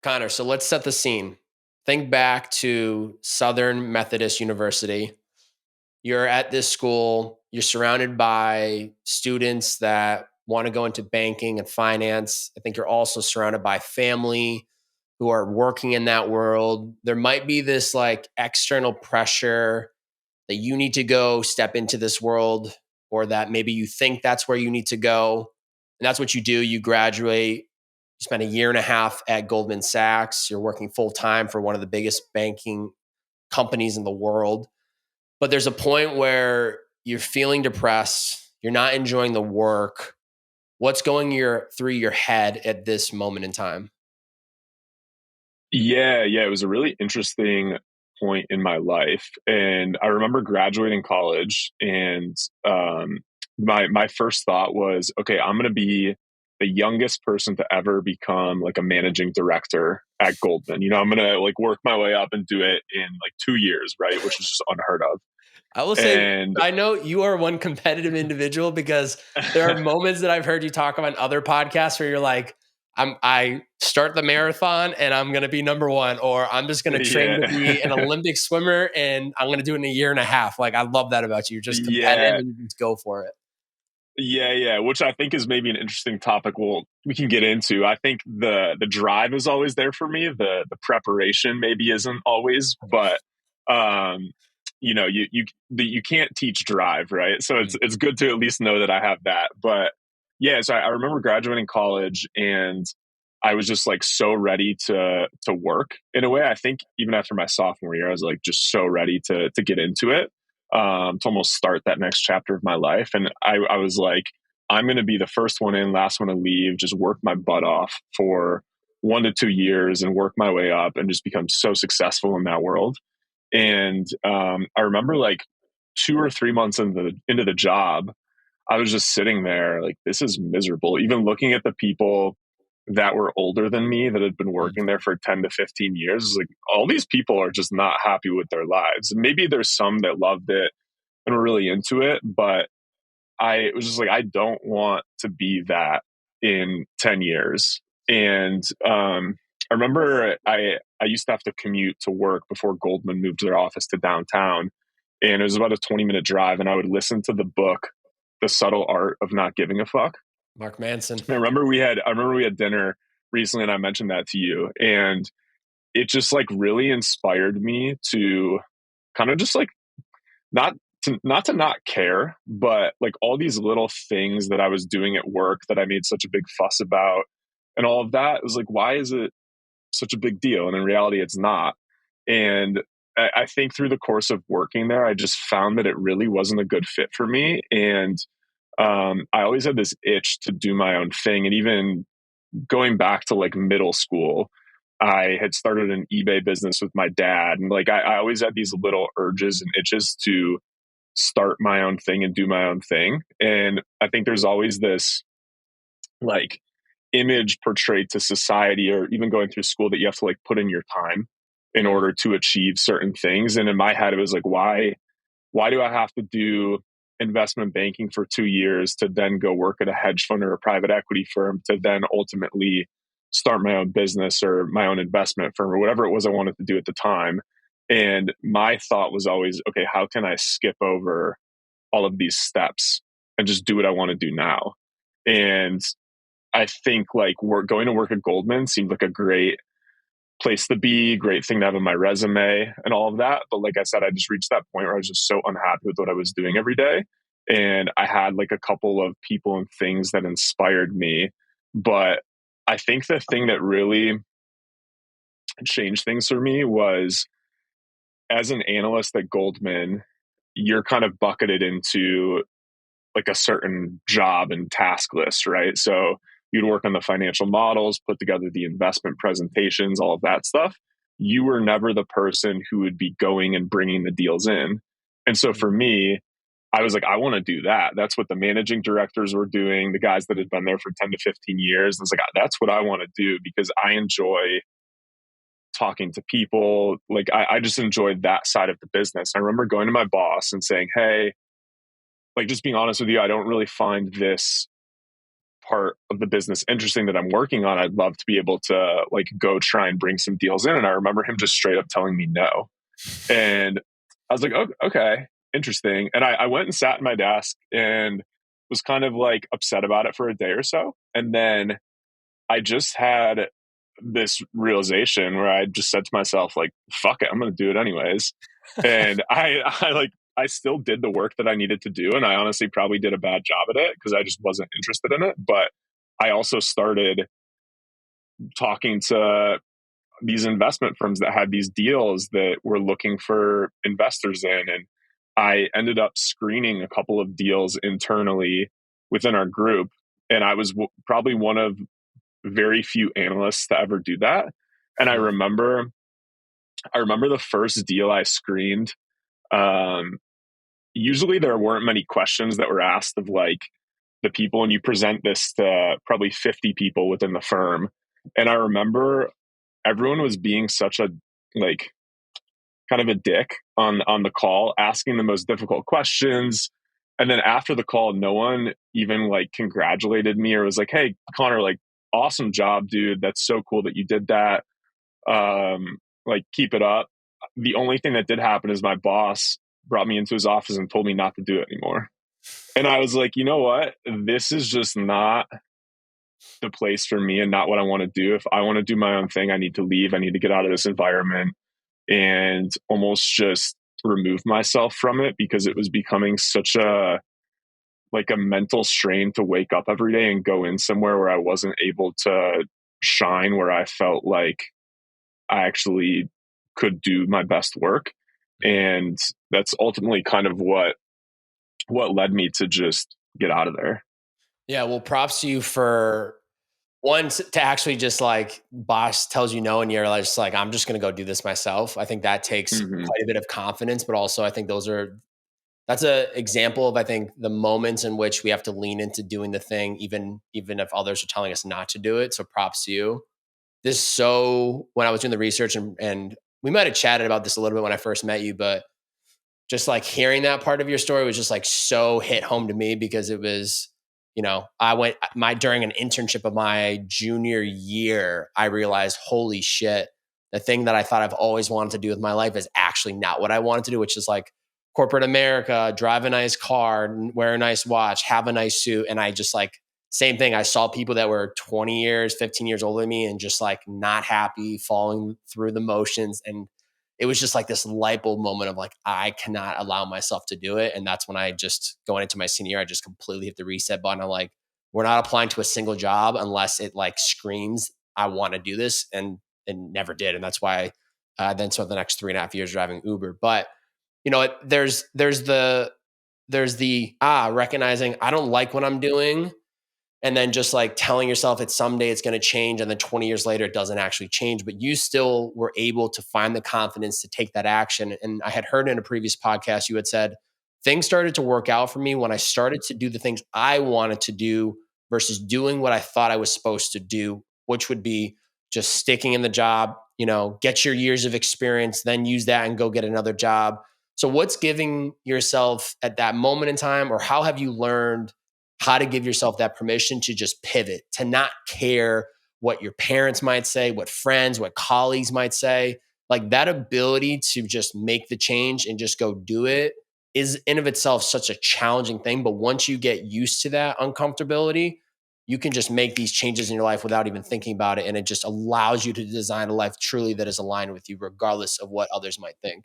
Connor, so let's set the scene. Think back to Southern Methodist University. You're at this school, you're surrounded by students that want to go into banking and finance. I think you're also surrounded by family who are working in that world. There might be this like external pressure that you need to go step into this world, or that maybe you think that's where you need to go. And that's what you do. You graduate, you spend a year and a half at Goldman Sachs. You're working full time for one of the biggest banking companies in the world. But there's a point where you're feeling depressed. You're not enjoying the work. What's going through your head at this moment in time? Yeah, it was a really interesting point in my life. And I remember graduating college and my first thought was, okay, I'm gonna be the youngest person to ever become like a managing director at Goldman. I'm gonna like work my way up and do it in like 2 years, right? Which is just unheard of. I will say, And I know you are one competitive individual because there are moments that I've heard you talk about in other podcasts where you're like, I start the marathon and I'm going to be number one, or I'm just going to train to be an yeah, Olympic swimmer and I'm going to do it in a year and a half. Like, I love that about you. You're just competitive yeah, and you just go for it. yeah, which I think is maybe an interesting topic we can get into. I think the drive is always there for me. The preparation maybe isn't always, but um you can't teach drive, right? So it's good to at least know that I have that. But yeah, so I remember graduating college and I was just like so ready to work in a way. I think even after my sophomore year, I was like just so ready to get into it, to almost start that next chapter of my life. And I was like, I'm going to be the first one in, last one to leave, just work my butt off for 1 to 2 years and work my way up and just become so successful in that world. And I remember like 2 or 3 months into the job, I was just sitting there like, this is miserable. Even looking at the people that were older than me that had been Mm. working there for 10 to 15 years, like all these people are just not happy with their lives. Maybe there's some that loved it and were really into it, but I was just like, I don't want to be that in 10 years. And I remember I used to have to commute to work before Goldman moved their office to downtown. And it was about a 20-minute drive. And I would listen to the book, The Subtle Art of Not Giving a Fuck. Mark Manson. And I remember we had dinner recently and I mentioned that to you. And it just like really inspired me to kind of just like not not care, but like all these little things that I was doing at work that I made such a big fuss about and all of that was like, why is it such a big deal? And in reality, it's not. And I think through the course of working there, I just found that it really wasn't a good fit for me. And I always had this itch to do my own thing. And even going back to like middle school, I had started an eBay business with my dad. And like, I always had these little urges and itches to start my own thing and do my own thing. And I think there's always this like image portrayed to society or even going through school that you have to like put in your time in Mm. order to achieve certain things. And in my head, it was like, why do I have to do investment banking for 2 years to then go work at a hedge fund or a private equity firm to then ultimately start my own business or my own investment firm or whatever it was I wanted to do at the time. And my thought was always, okay, how can I skip over all of these steps and just do what I want to do now? And I think like we're going to work at Goldman seemed like a great place to be, great thing to have on my resume and all of that. But like I said, I just reached that point where I was just so unhappy with what I was doing every day. And I had like a couple of people and things that inspired me. But I think the thing that really changed things for me was as an analyst at Goldman, you're kind of bucketed into like a certain job and task list, right? So you'd work on the financial models, put together the investment presentations, all of that stuff. You were never the person who would be going and bringing the deals in. And so for me, I was like, I want to do that. That's what the managing directors were doing, the guys that had been there for 10 to 15 years. And it's like, that's what I want to do because I enjoy talking to people. Like, I just enjoyed that side of the business. I remember going to my boss and saying, hey, like just being honest with you, I don't really find this part of the business interesting that I'm working on, I'd love to be able to like go try and bring some deals in. And I remember him just straight up telling me no. And I was like, oh, okay, interesting. And I went and sat at my desk and was kind of like upset about it for a day or so. And then I just had this realization where I just said to myself, like, fuck it, I'm going to do it anyways. And I still did the work that I needed to do. And I honestly probably did a bad job at it because I just wasn't interested in it. But I also started talking to these investment firms that had these deals that were looking for investors in. And I ended up screening a couple of deals internally within our group. And I was probably one of very few analysts to ever do that. And I remember the first deal I screened. Usually there weren't many questions that were asked of like the people, and you present this to probably 50 people within the firm. And I remember everyone was being such a like kind of a dick on the call, asking the most difficult questions. And then after the call, no one even like congratulated me or was like, "Hey, Connor, like awesome job, dude. That's so cool that you did that. Like keep it up." The only thing that did happen is my boss brought me into his office and told me not to do it anymore. And I was like, you know what? This is just not the place for me and not what I want to do. If I want to do my own thing, I need to leave. I need to get out of this environment and almost just remove myself from it because it was becoming such a like a mental strain to wake up every day and go in somewhere where I wasn't able to shine, where I felt like I actually could do my best work. And that's ultimately kind of what led me to just get out of there. Yeah, well, props to you for one to actually just like boss tells you no and you're like, just like I'm just going to go do this myself. I think that takes Mm-hmm. quite a bit of confidence, but also I think that's a example of I think the moments in which we have to lean into doing the thing even if others are telling us not to do it. So props to you. When I was doing the research and we might have chatted about this a little bit when I first met you, but just like hearing that part of your story was just like so hit home to me because it was, I went during an internship of my junior year, I realized, holy shit, the thing that I thought I've always wanted to do with my life is actually not what I wanted to do, which is like corporate America, drive a nice car, wear a nice watch, have a nice suit. And I just like, same thing. I saw people that were 20 years, 15 years older than me and just like not happy, falling through the motions. And it was just like this light bulb moment of like, I cannot allow myself to do it. And that's when I just going into my senior year, I just completely hit the reset button. I'm like, we're not applying to a single job unless it like screams, I want to do this. And never did. And that's why I then spent the next 3.5 years driving Uber. But there's the recognizing I don't like what I'm doing and then just like telling yourself it's someday it's going to change and then 20 years later it doesn't actually change, but you still were able to find the confidence to take that action. And I had heard in a previous podcast you had said things started to work out for me when I started to do the things I wanted to do versus doing what I thought I was supposed to do, which would be just sticking in the job, get your years of experience, then use that and go get another job. So what's giving yourself at that moment in time, or how have you learned how to give yourself that permission to just pivot, to not care what your parents might say, what friends, what colleagues might say? Like that ability to just make the change and just go do it is in of itself such a challenging thing. But once you get used to that uncomfortability, you can just make these changes in your life without even thinking about it. And it just allows you to design a life truly that is aligned with you, regardless of what others might think.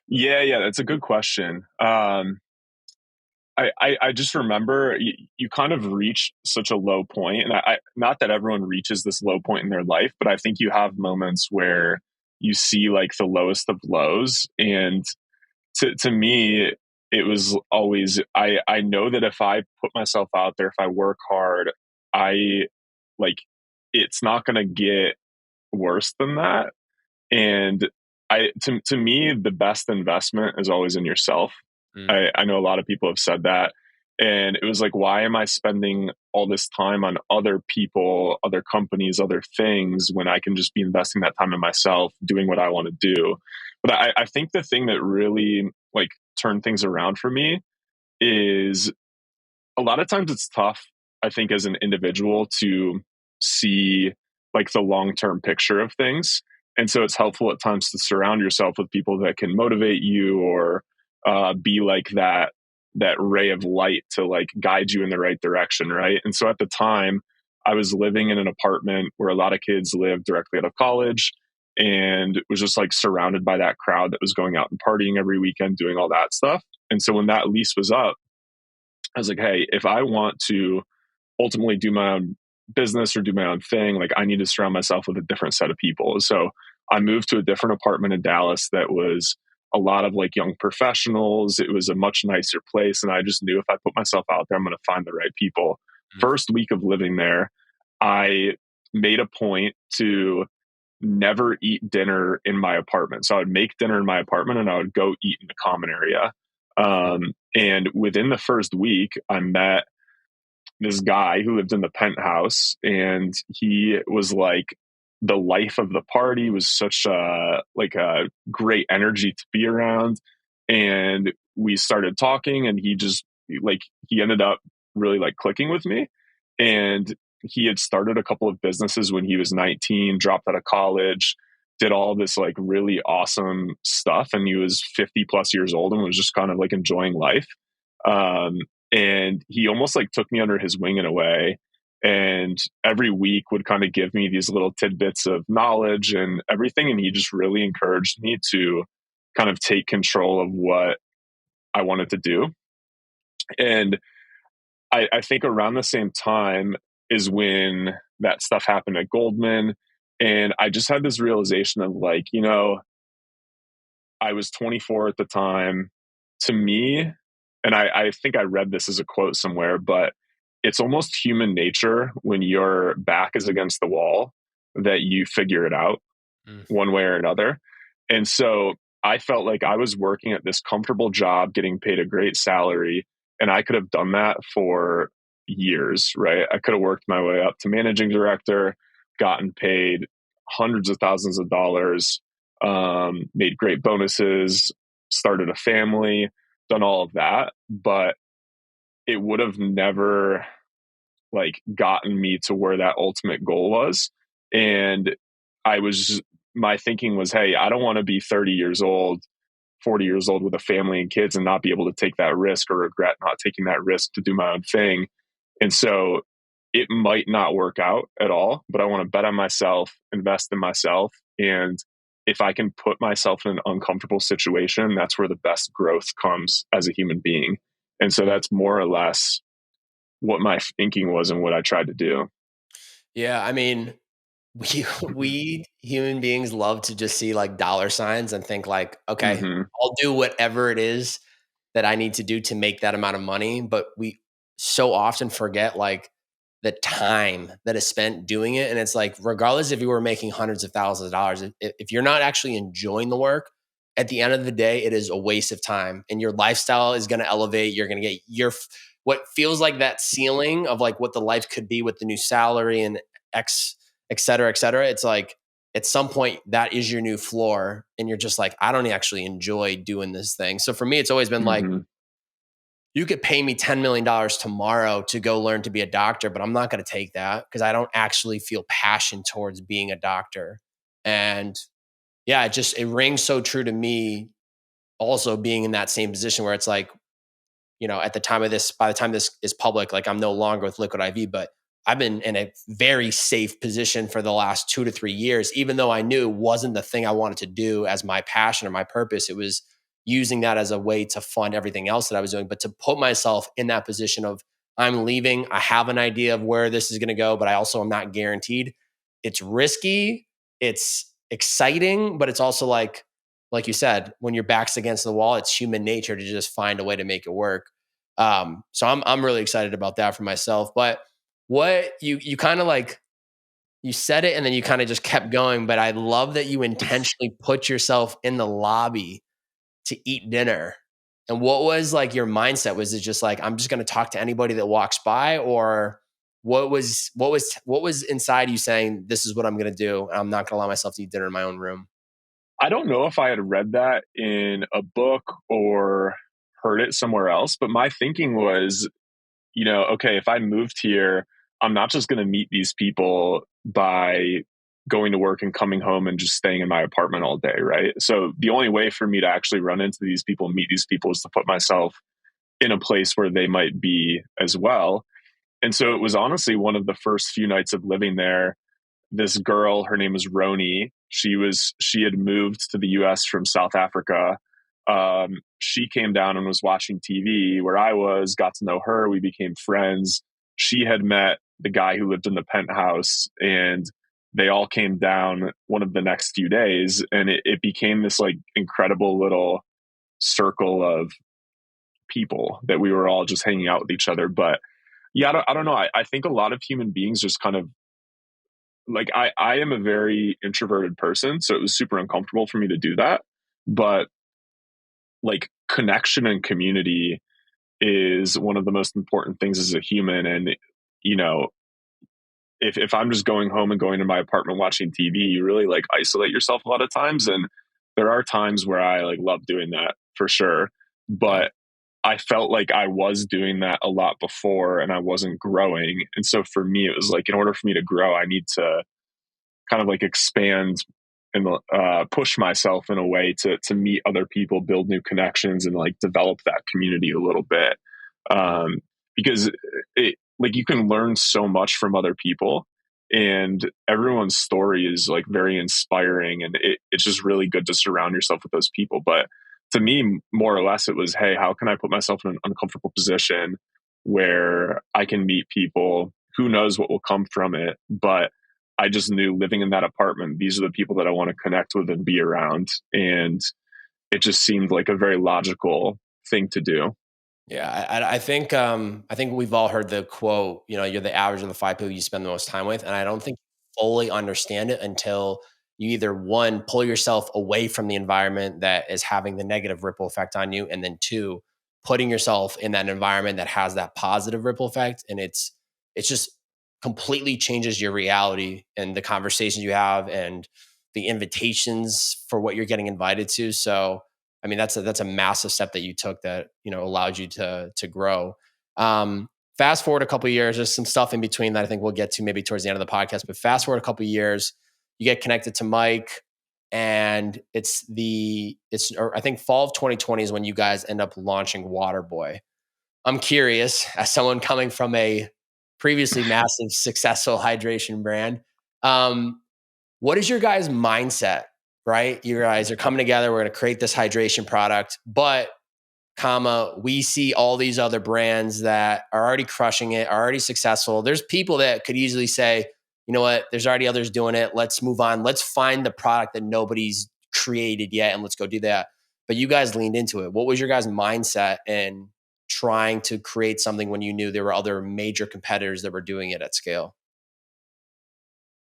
Yeah, that's a good question. I just remember you kind of reach such a low point, and I not that everyone reaches this low point in their life, but I think you have moments where you see like the lowest of lows, and to me, it was always I know that if I put myself out there, if I work hard, I like it's not going to get worse than that. And to me, the best investment is always in yourself. Mm. I know a lot of people have said that. And it was like, why am I spending all this time on other people, other companies, other things when I can just be investing that time in myself, doing what I want to do? But I think the thing that really like turned things around for me is a lot of times it's tough. I think, as an individual to see like the long term picture of things. And so it's helpful at times to surround yourself with people that can motivate you, or be like that ray of light to like guide you in the right direction, right? And so at the time, I was living in an apartment where a lot of kids lived directly out of college, and was just like surrounded by that crowd that was going out and partying every weekend, doing all that stuff. And so when that lease was up, I was like, hey, if I want to ultimately do my own business or do my own thing, like I need to surround myself with a different set of people. So I moved to a different apartment in Dallas that was a lot of like young professionals. It was a much nicer place. And I just knew if I put myself out there, I'm going to find the right people. Mm. First week of living there, I made a point to never eat dinner in my apartment. So I would make dinner in my apartment and I would go eat in the common area. And within the first week, I met this guy who lived in the penthouse, and he was like the life of the party, was such a great energy to be around. And we started talking, and he just like he ended up really like clicking with me. And he had started a couple of businesses when he was 19, dropped out of college, did all this like really awesome stuff, and he was 50 plus years old and was just kind of like enjoying life. um, and he almost like took me under his wing in a way, and every week would kind of give me these little tidbits of knowledge and everything. And he just really encouraged me to kind of take control of what I wanted to do. And I think around the same time is when that stuff happened at Goldman. And I just had this realization of like, I was 24 at the time. To me, and I think I read this as a quote somewhere, but it's almost human nature when your back is against the wall that you figure it out Mm. one way or another. And so I felt like I was working at this comfortable job, getting paid a great salary, and I could have done that for years, right? I could have worked my way up to managing director, gotten paid hundreds of thousands of dollars, made great bonuses, started a family, done all of that. But it would have never like gotten me to where that ultimate goal was. And I was, my thinking was, hey, I don't want to be 30 years old, 40 years old with a family and kids and not be able to take that risk, or regret not taking that risk to do my own thing. And so it might not work out at all, but I want to bet on myself, invest in myself. And if I can put myself in an uncomfortable situation, that's where the best growth comes as a human being. And so Mm. that's more or less what my thinking was and what I tried to do. Yeah, I mean, we human beings love to just see like dollar signs and think like, okay, Hmm. I'll do whatever it is that I need to do to make that amount of money. But we so often forget like the time that is spent doing it. And it's like, regardless if you were making hundreds of thousands of dollars, if you're not actually enjoying the work, at the end of the day, it is a waste of time. And your lifestyle is going to elevate. You're going to get what feels like that ceiling of like what the life could be with the new salary and X, et cetera, et cetera. It's like at some point that is your new floor. And you're just like, I don't actually enjoy doing this thing. So for me, it's always been like, Hmm. you could pay me $10 million tomorrow to go learn to be a doctor, but I'm not going to take that because I don't actually feel passion towards being a doctor. And yeah, it rings so true to me also being in that same position where it's like, at the time of this, by the time this is public, like I'm no longer with Liquid IV, but I've been in a very safe position for the last 2 to 3 years, even though I knew it wasn't the thing I wanted to do as my passion or my purpose. It was using that as a way to fund everything else that I was doing. But to put myself in that position of I'm leaving, I have an idea of where this is going to go, but I also am not guaranteed. It's risky, it's exciting, but it's also like you said, when your back's against the wall, it's human nature to just find a way to make it work. So I'm really excited about that for myself. But what you kind of like you said it and then you kind of just kept going. But I love that you intentionally put yourself in the lobby to eat dinner. And what was like your mindset? Was it just like I'm just going to talk to anybody that walks by, or what was inside you saying this is what I'm going to do? And I'm not going to allow myself to eat dinner in my own room. I don't know if I had read that in a book or heard it somewhere else, but my thinking was, okay, if I moved here, I'm not just going to meet these people by going to work and coming home and just staying in my apartment all day, right? So the only way for me to actually run into these people and meet these people is to put myself in a place where they might be as well. And so it was honestly one of the first few nights of living there. This girl, her name was Roni. She had moved to the US from South Africa. She came down and was watching TV where I was, got to know her. We became friends. She had met the guy who lived in the penthouse, and they all came down one of the next few days. And it became this like incredible little circle of people that we were all just hanging out with each other. But yeah, I don't know. I think a lot of human beings just kind of like I am a very introverted person, so it was super uncomfortable for me to do that. But like connection and community is one of the most important things as a human. And you know, if I'm just going home and going to my apartment watching TV, you really like isolate yourself a lot of times. And there are times where I like love doing that for sure. Yeah. But I felt like I was doing that a lot before and I wasn't growing. And so for me, it was like, in order for me to grow, I need to kind of like expand and push myself in a way to meet other people, build new connections, and like develop that community a little bit. Um, because it like you can learn so much from other people, and everyone's story is like very inspiring, and it's just really good to surround yourself with those people. But to me, more or less, it was, hey, how can I put myself in an uncomfortable position where I can meet people? Who knows what will come from it? But I just knew living in that apartment, these are the people that I want to connect with and be around. And it just seemed like a very logical thing to do. Yeah, I think we've all heard the quote, you're the average of the five people you spend the most time with, and I don't think you fully understand it until you either one pull yourself away from the environment that is having the negative ripple effect on you, and then two putting yourself in that environment that has that positive ripple effect, and it's just completely changes your reality and the conversations you have and the invitations for what you're getting invited to. So I mean, that's a massive step that you took that allowed you to grow. Fast forward a couple of years, there's some stuff in between that I think we'll get to maybe towards the end of the podcast. But fast forward a couple of years, you get connected to Mike, and I think fall of 2020 is when you guys end up launching Waterboy. I'm curious, as someone coming from a previously massive successful hydration brand, um, what is your guys' mindset, right? You guys are coming together. We're going to create this hydration product, but we see all these other brands that are already crushing it, are already successful. There's people that could easily say, you know what, there's already others doing it. Let's move on. Let's find the product that nobody's created yet and let's go do that. But you guys leaned into it. What was your guys' mindset in trying to create something when you knew there were other major competitors that were doing it at scale?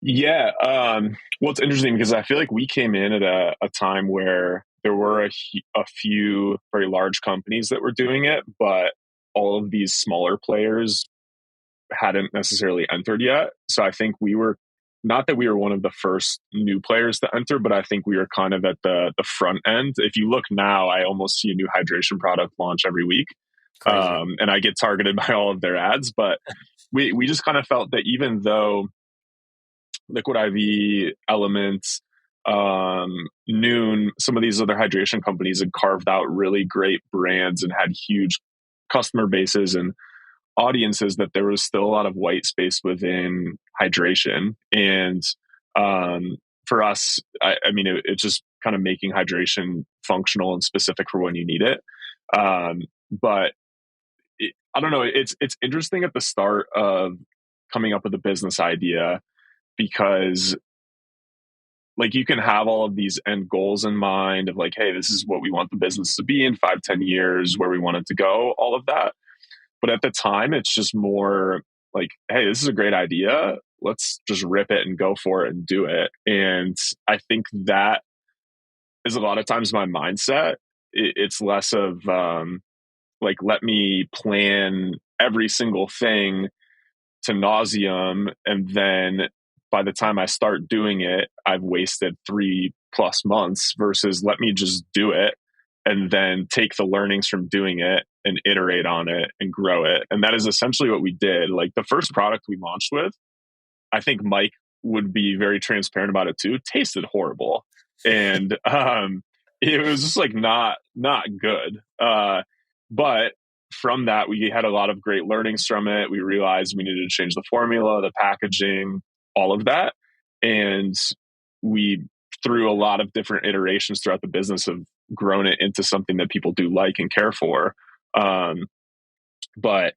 Yeah. Well, it's interesting because I feel like we came in at a time where there were a few very large companies that were doing it, but all of these smaller players hadn't necessarily entered yet. So I think we were, not that we were one of the first new players to enter, but I think we were kind of at the front end. If you look now, I almost see a new hydration product launch every week. Crazy. And I get targeted by all of their ads, but we just kind of felt that even though Liquid IV, Elements, Noon, some of these other hydration companies had carved out really great brands and had huge customer bases and audiences, that there was still a lot of white space within hydration. And for us, I mean, it's just kind of making hydration functional and specific for when you need it. But I don't know. It's interesting at the start of coming up with a business idea, because like you can have all of these end goals in mind of like, hey, this is what we want the business to be in 5, 10 years, where we want it to go, all of that. But at the time, it's just more like, hey, this is a great idea. Let's just rip it and go for it and do it. And I think that is a lot of times my mindset. It's less of like, let me plan every single thing to nauseum, and then by the time I start doing it, I've wasted 3+ months, versus let me just do it, and then take the learnings from doing it and iterate on it and grow it. And that is essentially what we did. Like the first product we launched with, I think Mike would be very transparent about it too, tasted horrible. And it was just like not good. But from that, we had a lot of great learnings from it. We realized we needed to change the formula, the packaging, all of that. And we, through a lot of different iterations throughout the business, have grown it into something that people do like and care for. But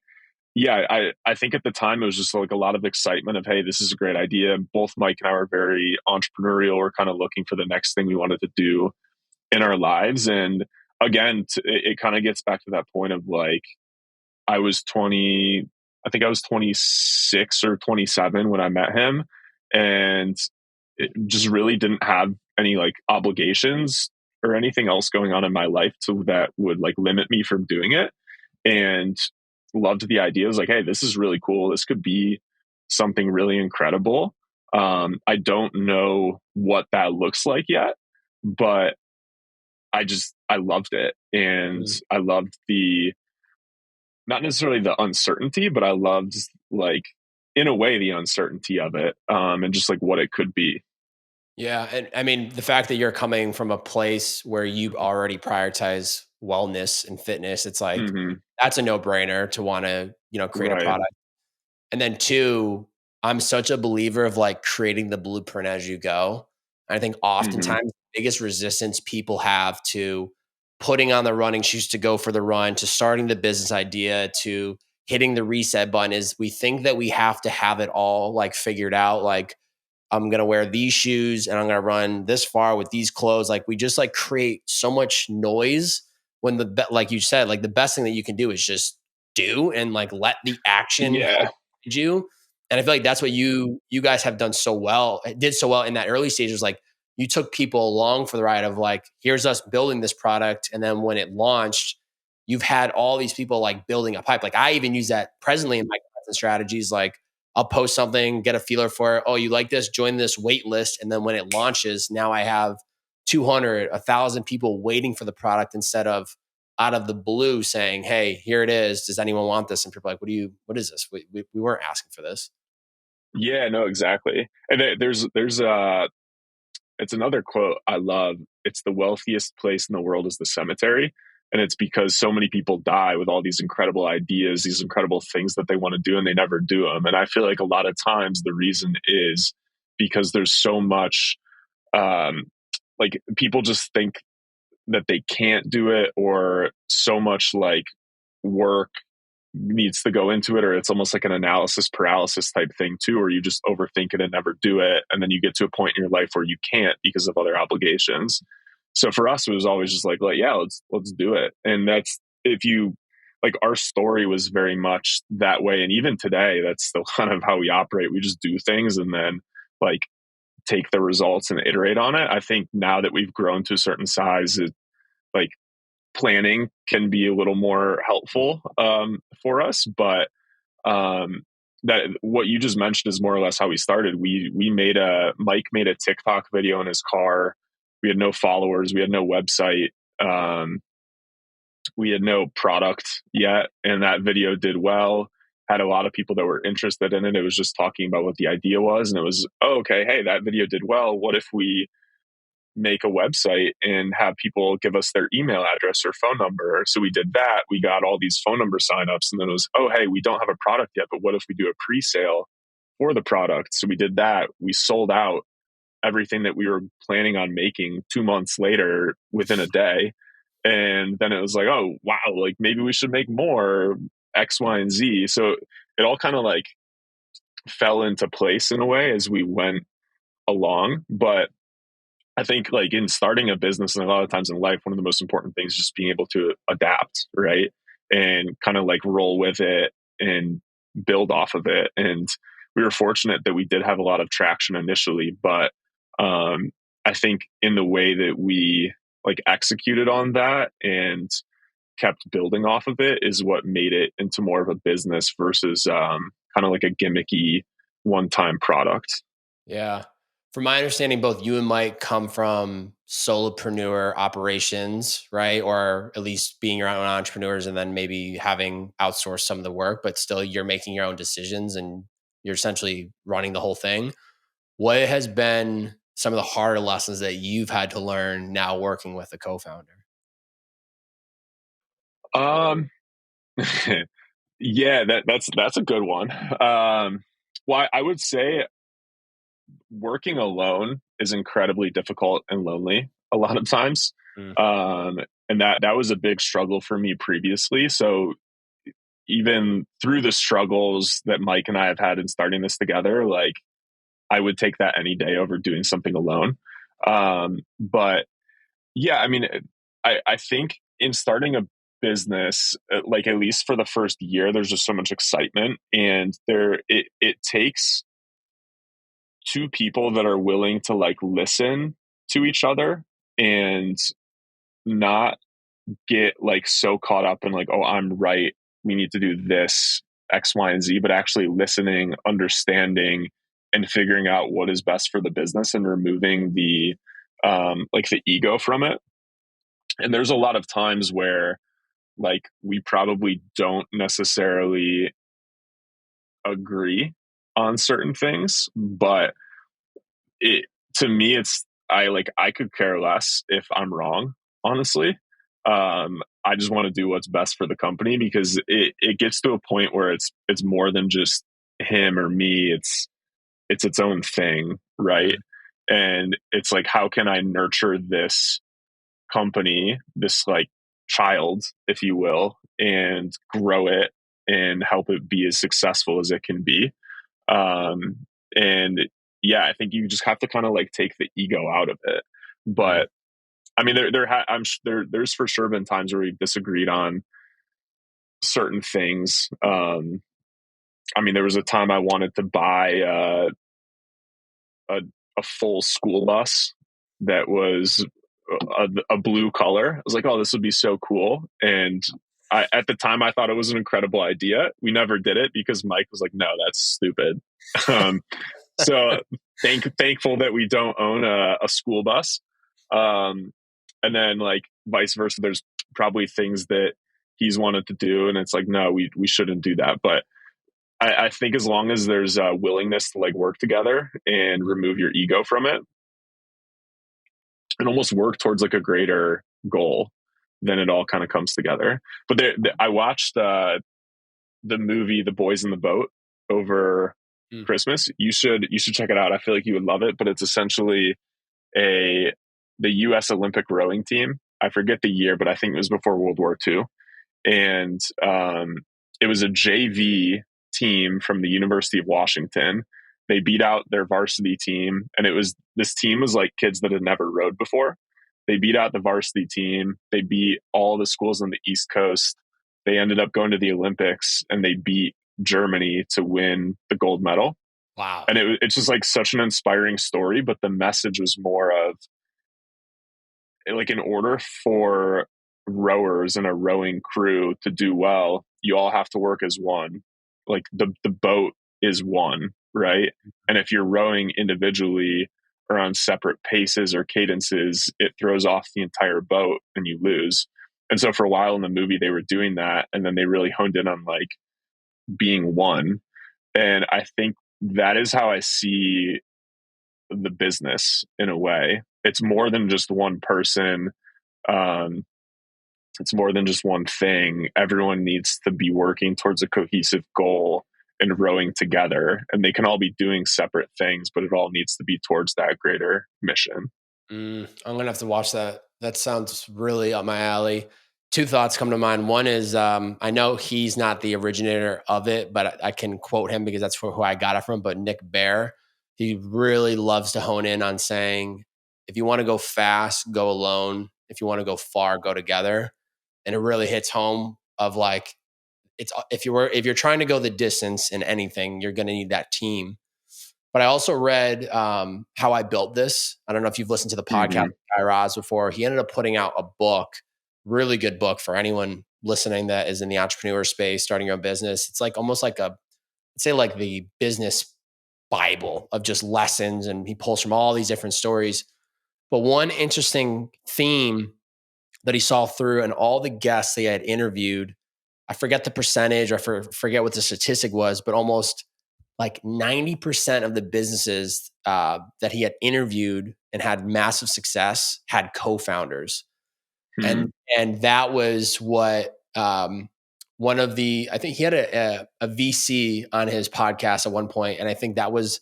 yeah, I think at the time it was just like a lot of excitement of, hey, this is a great idea. Both Mike and I were very entrepreneurial. We're kind of looking for the next thing we wanted to do in our lives. And again, it kind of gets back to that point of like, I was 20, I think I was 26 or 27 when I met him. And it just really didn't have any like obligations or anything else going on in my life so that would like limit me from doing it. And loved the idea. I was like, hey, this is really cool. This could be something really incredible. I don't know what that looks like yet, but I loved it. And Mm. I loved not necessarily the uncertainty, but I loved like, in a way, the uncertainty of it, and just like what it could be. Yeah, and I mean, the fact that you're coming from a place where you already prioritize wellness and fitness, it's like Hmm. that's a no-brainer to wanna, create a Right. product. And then 2, I'm such a believer of, like, creating the blueprint as you go. I think Hmm. oftentimes the biggest resistance people have to putting on the running shoes to go for the run, to starting the business idea, to hitting the reset button is we think that we have to have it all, like, figured out, like, I'm gonna wear these shoes and I'm gonna run this far with these clothes. Like we just like create so much noise when like you said, like the best thing that you can do is just do and like let the action Yeah. help guide you. And I feel like that's what you guys have done so well, did so well in that early stages. Like you took people along for the ride of like, here's us building this product. And then when it launched, you've had all these people like building a pipe. Like I even use that presently in my content strategies. Like I'll post something, get a feeler for it. Oh, you like this? Join this wait list. And then when it launches, now I have 200, 1,000 people waiting for the product instead of out of the blue saying, hey, here it is. Does anyone want this? And people are like, what is this? We weren't asking for this. Yeah, no, exactly. And there's it's another quote I love. It's the wealthiest place in the world is the cemetery. And it's because so many people die with all these incredible ideas, these incredible things that they want to do, and they never do them. And I feel like a lot of times the reason is because there's so much, um, like people just think that they can't do it, or so much like work needs to go into it, or it's almost like an analysis paralysis type thing too, where you just overthink it and never do it, and then you get to a point in your life where you can't because of other obligations. So for us, it was always just like yeah, let's do it. And that's, if you like, our story was very much that way, and even today that's still kind of how we operate. We just do things and then like take the results and iterate on it. I think now that we've grown to a certain size, like planning can be a little more helpful, for us. But that what you just mentioned is more or less how we started. We made Mike made a TikTok video in his car. We had no followers. We had no website. We had no product yet, and that video did well. Had a lot of people that were interested in it. It was just talking about what the idea was, and it was, oh, okay, hey, that video did well. What if we make a website and have people give us their email address or phone number? So we did that. We got all these phone number signups, and then it was, oh, hey, we don't have a product yet, but what if we do a pre-sale for the product? So we did that. We sold out everything that we were planning on making 2 months later within a day. And then it was like, oh, wow, like maybe we should make more X, Y, and Z. So it all kind of like fell into place in a way as we went along. But I think like in starting a business and a lot of times in life, one of the most important things is just being able to adapt, right? And kind of like roll with it and build off of it. And we were fortunate that we did have a lot of traction initially, but I think in the way that we like executed on that and kept building off of it is what made it into more of a business versus kind of like a gimmicky one-time product. Yeah. from my understanding, both you and Mike come from solopreneur operations, right? Or at least being your own entrepreneurs and then maybe having outsourced some of the work, but still you're making your own decisions and you're essentially running the whole thing. What has been some of the harder lessons that you've had to learn now working with a co-founder? Um, yeah, that's a good one. Well, I would say working alone is incredibly difficult and lonely a lot of times. Mm, And that was a big struggle for me previously. So even through the struggles that Mike and I have had in starting this together, like I would take that any day over doing something alone. But yeah, I mean, I think in starting a business, like at least for the first year, there's just so much excitement, and it takes two people that are willing to like listen to each other and not get like so caught up in like, oh, I'm right, we need to do this X, Y, and Z, but actually listening, understanding, and figuring out what is best for the business and removing the like the ego from it. And there's a lot of times where like we probably don't necessarily agree on certain things, but it to me it's I could care less if I'm wrong, honestly. I just want to do what's best for the company because it gets to a point where it's more than just him or me. It's its own thing, right? mm, And it's like, how can I nurture this company, this like child, if you will, and grow it and help it be as successful as it can be? And yeah, I think you just have to kind of like take the ego out of it. mm, But I mean, there's for sure been times where we've disagreed on certain things. I mean, there was a time I wanted to buy a, a full school bus that was a blue color. I was like, oh, this would be so cool. And at the time, I thought it was an incredible idea. We never did it because Mike was like, no, that's stupid. um, so thankful that we don't own a school bus. Um, and then like vice versa, there's probably things that he's wanted to do, and it's like, no, we shouldn't do that. But I think as long as there's a willingness to like work together and mm, remove your ego from it and almost work towards like a greater goal, then it all kind of comes together. But I watched the movie The Boys in the Boat over mm. Christmas. You should check it out. I feel like you would love it. But it's essentially a the U.S. Olympic rowing team. I forget the year, but I think it was before World War II, and it was a JV team from the University of Washington. They beat out their varsity team, and this team was like kids that had never rowed before. They beat out the varsity team. They beat all the schools on the East Coast. They ended up going to the Olympics, and they beat Germany to win the gold medal. Wow. And it's just like such an inspiring story. But the message was more of like, in order for rowers and a rowing crew to do well, you all have to work as one. Like the boat is one, right? And if you're rowing individually or on separate paces or cadences, it throws off the entire boat and you lose. And so for a while in the movie, they were doing that. And then they really honed in on like being one. And I think that is how I see the business in a way. It's more than just one person. Um, it's more than just one thing. Everyone needs to be working towards a cohesive goal and rowing together. And they can all be doing separate things, but it all needs to be towards that greater mission. I'm gonna have to watch that. That sounds really up my alley. Two thoughts come to mind. One is I know he's not the originator of it, but I can quote him because that's for who I got it from. But Nick Bear, he really loves to hone in on saying, if you want to go fast, go alone. If you want to go far, go together. And it really hits home of like it's if you're trying to go the distance in anything, you're going to need that team. But I also read How I Built This. I don't know if you've listened to the podcast Mm-hmm. with Guy Raz before. He ended up putting out a book, really good book for anyone listening that is in the entrepreneur space, starting your own business. It's like almost like I'd say like the business Bible of just lessons, and he pulls from all these different stories. But one interesting theme that he saw through and all the guests they had interviewed, I forget the percentage, or forget what the statistic was, but almost like 90% of the businesses that he had interviewed and had massive success had co-founders. Hmm. And that was what one of the, I think he had a VC on his podcast at one point, and I think that was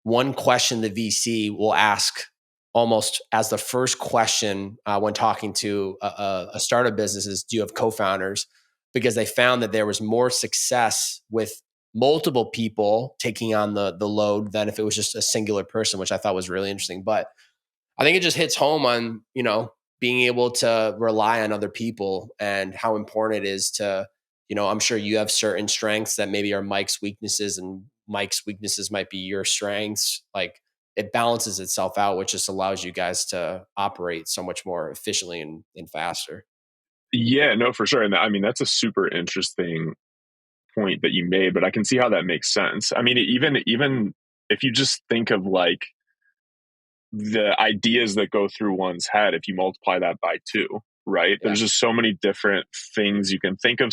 one question the VC will ask almost as the first question when talking to a startup business is, do you have co-founders? Because they found that there was more success with multiple people taking on the load than if it was just a singular person, which I thought was really interesting. But I think it just hits home on, being able to rely on other people and how important it is to, I'm sure you have certain strengths that maybe are Mike's weaknesses, and Mike's weaknesses might be your strengths. Like, it balances itself out, which just allows you guys to operate so much more efficiently and faster. Yeah, no, for sure. And I mean, that's a super interesting point that you made, but I can see how that makes sense. I mean, even if you just think of like the ideas that go through one's head, if you multiply that by two, right? Yeah. There's just so many different things you can think of,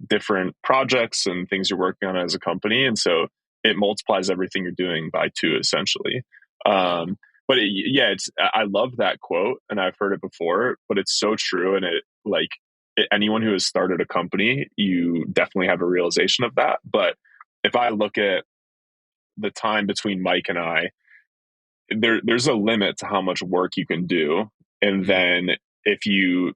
different projects and things you're working on as a company. And so it multiplies everything you're doing by two, essentially. Yeah. But yeah, I love that quote, and I've heard it before, but it's so true. And anyone who has started a company, you definitely have a realization of that. But if I look at the time between Mike and I, there's a limit to how much work you can do, and Mhm. then if you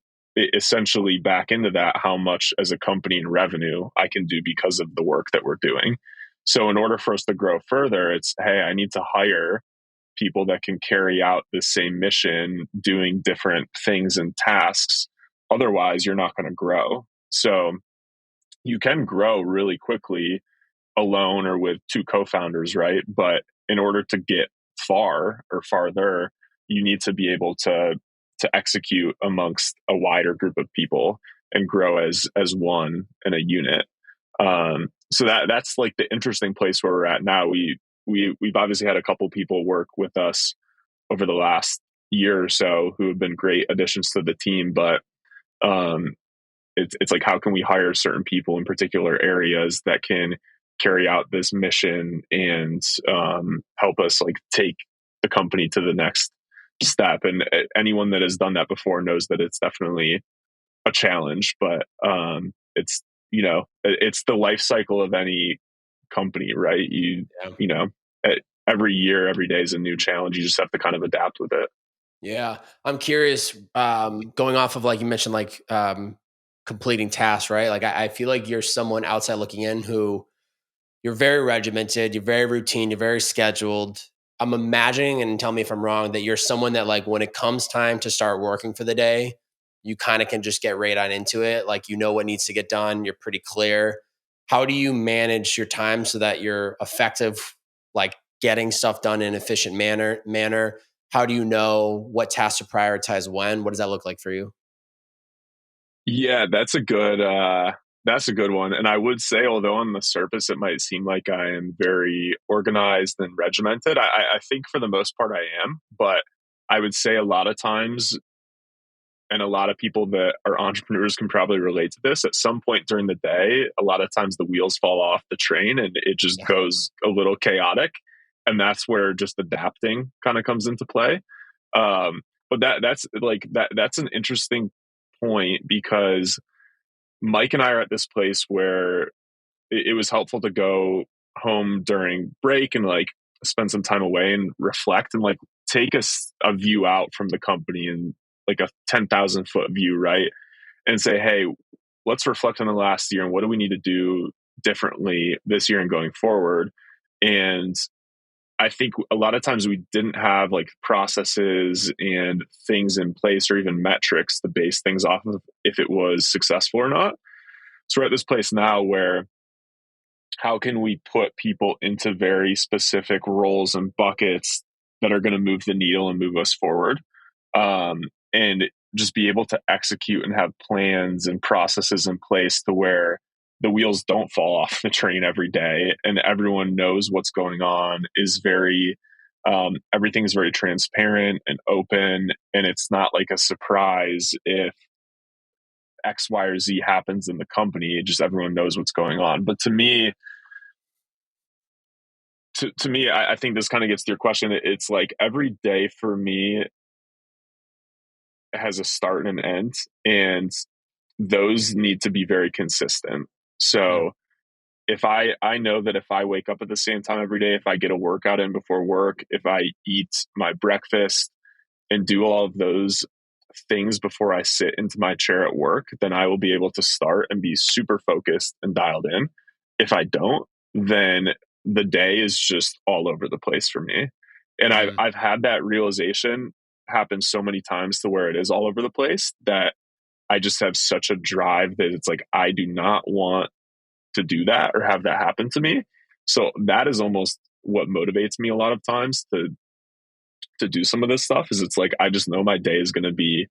essentially back into that, how much as a company in revenue I can do because of the work that we're doing. So in order for us to grow further, it's, hey, I need to hire people that can carry out the same mission doing different things and tasks. Otherwise you're not going to grow. So you can grow really quickly alone or with two co-founders, right? But in order to get far or farther, you need to be able to execute amongst a wider group of people and grow as one in a unit. So that's like the interesting place where we're at now. We've obviously had a couple people work with us over the last year or so who have been great additions to the team, but um, it's like, how can we hire certain people in particular areas that can carry out this mission and help us like take the company to the next step. And anyone that has done that before knows that it's definitely a challenge, but it's, it's the life cycle of any company, right? Yeah. You know every year, every day is a new challenge. You just have to kind of adapt with it. Yeah. I'm curious, going off of, like you mentioned, like completing tasks, right? Like, I feel like you're someone outside looking in who, you're very regimented, you're very routine, you're very scheduled. I'm imagining, and tell me if I'm wrong, that you're someone that, like, when it comes time to start working for the day, you kind of can just get right on into it. Like, you know what needs to get done, you're pretty clear. How do you manage your time so that you're effective, like getting stuff done in an efficient manner? How do you know what tasks to prioritize when? What does that look like for you? Yeah, that's a good one. And I would say, although on the surface it might seem like I am very organized and regimented, I think for the most part I am. But I would say a lot of times, and a lot of people that are entrepreneurs can probably relate to this, at some point during the day, a lot of times the wheels fall off the train and it just Yeah. goes a little chaotic. And that's where just adapting kind of comes into play. But that's an interesting point, because Mike and I are at this place where it was helpful to go home during break and like spend some time away and reflect and like take a view out from the company and like a 10,000-foot view, right? And say, hey, let's reflect on the last year and what do we need to do differently this year and going forward. And I think a lot of times we didn't have like processes and things in place or even metrics to base things off of if it was successful or not. So we're at this place now where, how can we put people into very specific roles and buckets that are going to move the needle and move us forward, and just be able to execute and have plans and processes in place to where the wheels don't fall off the train every day, and everyone knows what's going on, is very everything is very transparent and open, and it's not like a surprise if X, Y, or Z happens in the company. Just everyone knows what's going on. But to me, I think this kind of gets to your question. It's like every day for me has a start and an end, and those need to be very consistent. Mm, So if I know that if I wake up at the same time every day, if I get a workout in before work, if I eat my breakfast and do all of those things before I sit into my chair at work, then I will be able to start and be super focused and dialed in. If I don't, then the day is just all over the place for me. And mm. I've had that realization happen so many times to where it is all over the place that I just have such a drive that it's like I do not want to do that or have that happen to me. So that is almost what motivates me a lot of times to do some of this stuff. Is it's like I just know my day is going to be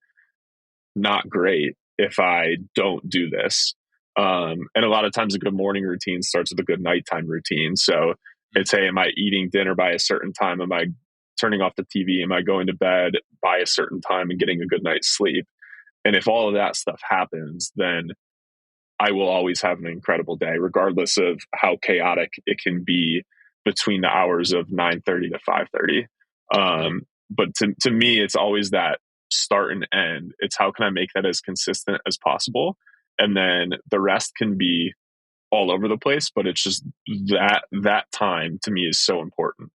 not great if I don't do this. And a lot of times a good morning routine starts with a good nighttime routine. So Mm. it's, hey, am I eating dinner by a certain time? Am I turning off the TV? Am I going to bed by a certain time and getting a good night's sleep? And if all of that stuff happens, then I will always have an incredible day, regardless of how chaotic it can be between the hours of 9:30 to 5:30. Mm. But to me, it's always that start and end. It's how can I make that as consistent as possible, and then the rest can be all over the place. But it's just that time to me is so important.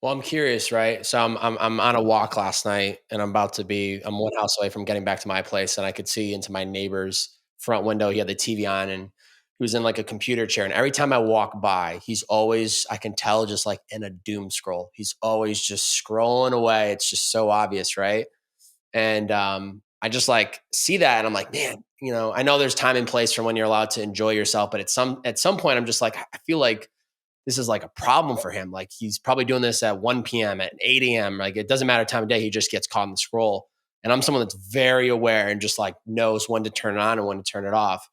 Well, I'm curious, right? So I'm on a walk last night, and I'm one house away from getting back to my place, and I could see into my neighbor's front window. He had the TV on, and he was in like a computer chair. And every time I walk by, he's always, I can tell, just like in a doom scroll. He's always just scrolling away. It's just so obvious, right? And I just like see that, and I'm like, man, I know there's time and place for when you're allowed to enjoy yourself, but at some point, I'm just like, I feel like this is like a problem for him. Like he's probably doing this at 1 p.m., at 8 a.m. Like it doesn't matter time of day. He just gets caught in the scroll. And I'm someone that's very aware and just like knows when to turn it on and when to turn it off.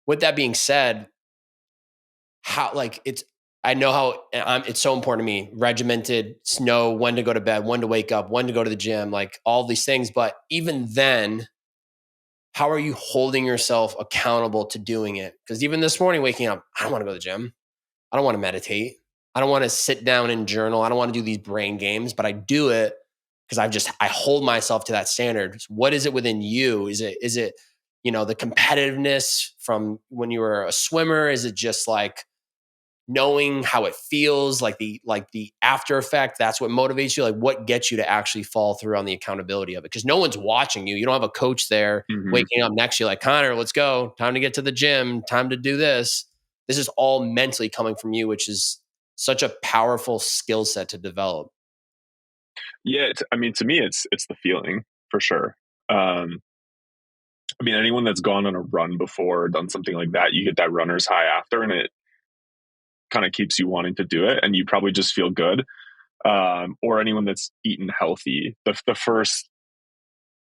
With that being said, how like I know how it's so important to me. Regimented, know when to go to bed, when to wake up, when to go to the gym, like all these things. But even then, how are you holding yourself accountable to doing it? Because even this morning, waking up, I don't want to go to the gym. I don't want to meditate. I don't want to sit down and journal. I don't want to do these brain games, but I do it because I hold myself to that standard. So what is it within you? Is it the competitiveness from when you were a swimmer? Is it just like knowing how it feels, like the after effect? That's what motivates you. Like what gets you to actually fall through on the accountability of it? Because no one's watching you. You don't have a coach there Hmm. waking up next to you like, Connor, let's go. Time to get to the gym. Time to do this. This is all mentally coming from you, which is such a powerful skill set to develop. Yeah, I mean, to me, it's the feeling for sure. Um, I mean, anyone that's gone on a run before, done something like that, you get that runner's high after, and it kind of keeps you wanting to do it, and you probably just feel good. Or anyone that's eaten healthy, the first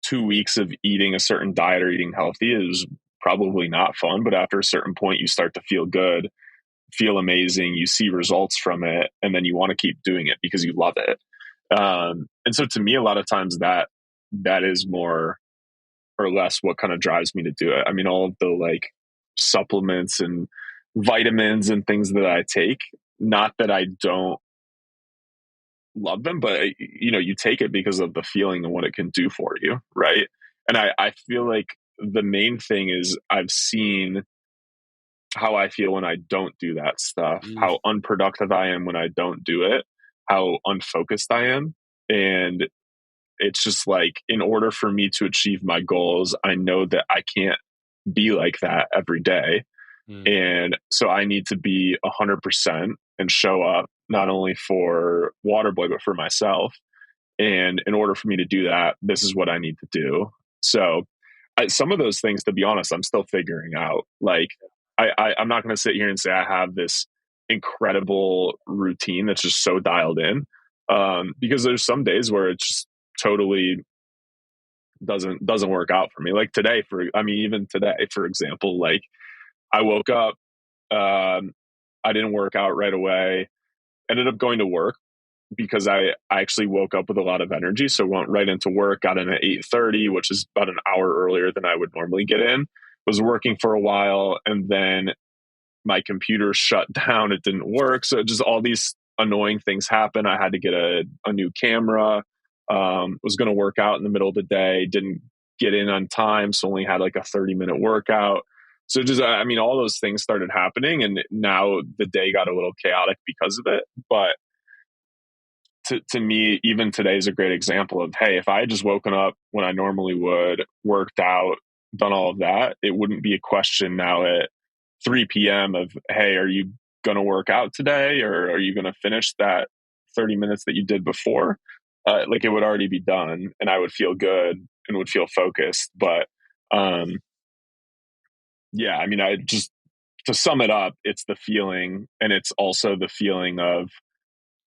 2 weeks of eating a certain diet or eating healthy is probably not fun, but after a certain point, you start to feel good, feel amazing, you see results from it, and then you want to keep doing it because you love it. And so, to me, a lot of times that is more or less what kind of drives me to do it. I mean, all of the like supplements and vitamins and things that I take, not that I don't love them, but you take it because of the feeling and what it can do for you, right? And I feel like the main thing is I've seen how I feel when I don't do that stuff, Mm, how unproductive I am when I don't do it, how unfocused I am. And it's just like, in order for me to achieve my goals, I know that I can't be like that every day. mm, And so I need to be 100% and show up not only for Waterboy, but for myself. And in order for me to do that, this is what I need to do. So some of those things, to be honest, I'm still figuring out. Like, I'm not going to sit here and say I have this incredible routine that's just so dialed in, because there's some days where it just totally doesn't work out for me. Like today, even today, for example, like I woke up. I didn't work out right away. Ended up going to work because I actually woke up with a lot of energy. So went right into work, got in at 8:30, which is about an hour earlier than I would normally get in. Was working for a while, and then my computer shut down. It didn't work. So just all these annoying things happen. I had to get a new camera. Was going to work out in the middle of the day. Didn't get in on time. So only had like a 30-minute workout. So just, I mean, all those things started happening. And now the day got a little chaotic because of it. But to me, even today is a great example of, hey, if I had just woken up when I normally would, worked out, done all of that, it wouldn't be a question now at 3 p.m. of, hey, are you going to work out today, or are you going to finish that 30 minutes that you did before? Like it would already be done, and I would feel good and would feel focused. But um, yeah, I mean, I just, to sum it up, it's the feeling, and it's also the feeling of,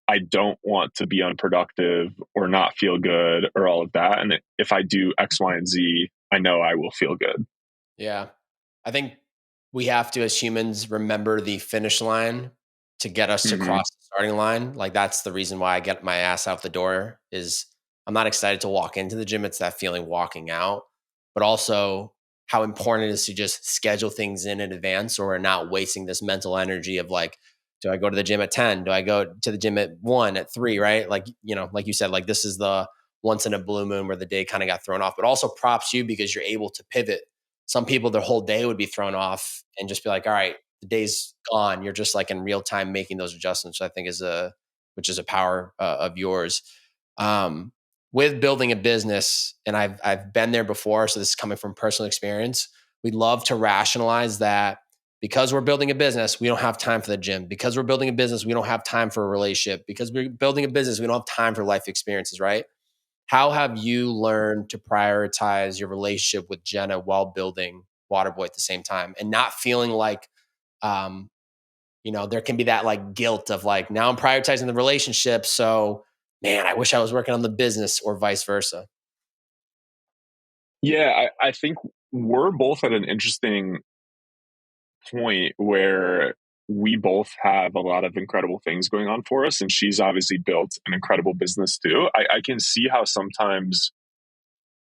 I don't want to be unproductive or not feel good or all of that. And if I do X, Y, and Z, I know I will feel good. Yeah. I think we have to, as humans, remember the finish line to get us to Hmm. cross the starting line. Like that's the reason why I get my ass out the door is I'm not excited to walk into the gym. It's that feeling walking out, but also how important it is to just schedule things in advance or not wasting this mental energy of like, do I go to the gym at 10? Do I go to the gym at 1, at 3, right? Like, like you said, like this is the once in a blue moon where the day kind of got thrown off, but also props you because you're able to pivot. Some people, their whole day would be thrown off and just be like, all right, the day's gone. You're just like in real time making those adjustments, which I think which is a power of yours. Um, with building a business, and I've been there before, so this is coming from personal experience. We love to rationalize that because we're building a business, we don't have time for the gym. Because we're building a business, we don't have time for a relationship. Because we're building a business, we don't have time for life experiences, right? How have you learned to prioritize your relationship with Jenna while building Waterboy at the same time and not feeling like, um, there can be that like guilt of like, now I'm prioritizing the relationship. So, man, I wish I was working on the business or vice versa. Yeah, I think we're both at an interesting point where we both have a lot of incredible things going on for us. And she's obviously built an incredible business too. I can see how sometimes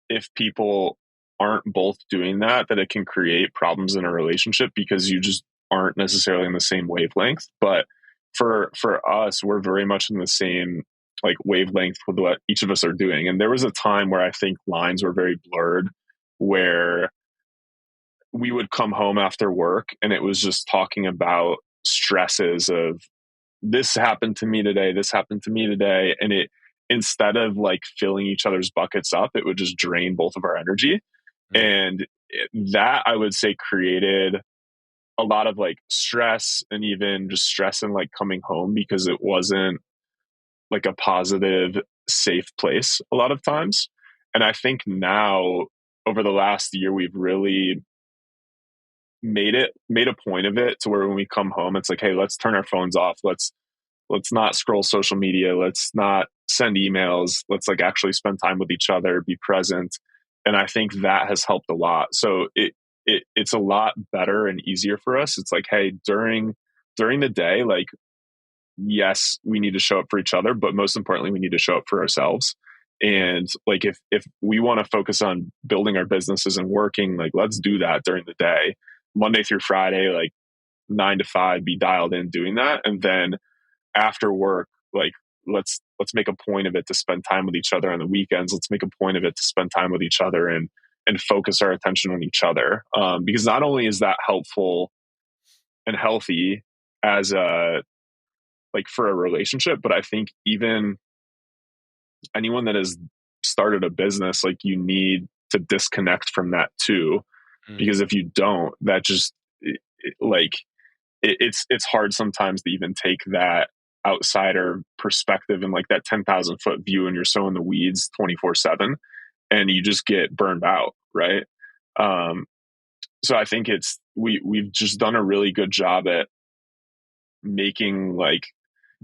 if people aren't both doing that, that it can create problems in a relationship because you just aren't necessarily in the same wavelength. But for us, we're very much in the same like wavelength with what each of us are doing. And there was a time where I think lines were very blurred, where we would come home after work and it was just talking about stresses of, this happened to me today, this happened to me today, and it, instead of like filling each other's buckets up, it would just drain both of our energy. Mm, And that, I would say, created a lot of like stress, and even just stress in like coming home because it wasn't like a positive, safe place a lot of times. And I think now, over the last year, we've really made a point of it to where when we come home, it's like, hey, let's turn our phones off, let's not scroll social media, let's not send emails, let's like actually spend time with each other, be present. And I think that has helped a lot. So it's a lot better and easier for us. It's like, hey, during the day, like, yes, we need to show up for each other, but most importantly, we need to show up for ourselves. mm, And like, if we want to focus on building our businesses and working, like, let's do that during the day, Monday through Friday, like 9 to 5, be dialed in doing that. And then after work, like, let's make a point of it to spend time with each other on the weekends. Let's make a point of it to spend time with each other and focus our attention on each other. Because not only is that helpful and healthy as a, like, for a relationship, but I think even anyone that has started a business, like, you need to disconnect from that too, mm. because if you don't, that just like, it's hard sometimes to even take that outsider perspective and like that 10,000 foot view, and you're so in the weeds 24/7, and you just get burned out, right? um so I think it's, we've just done a really good job at making like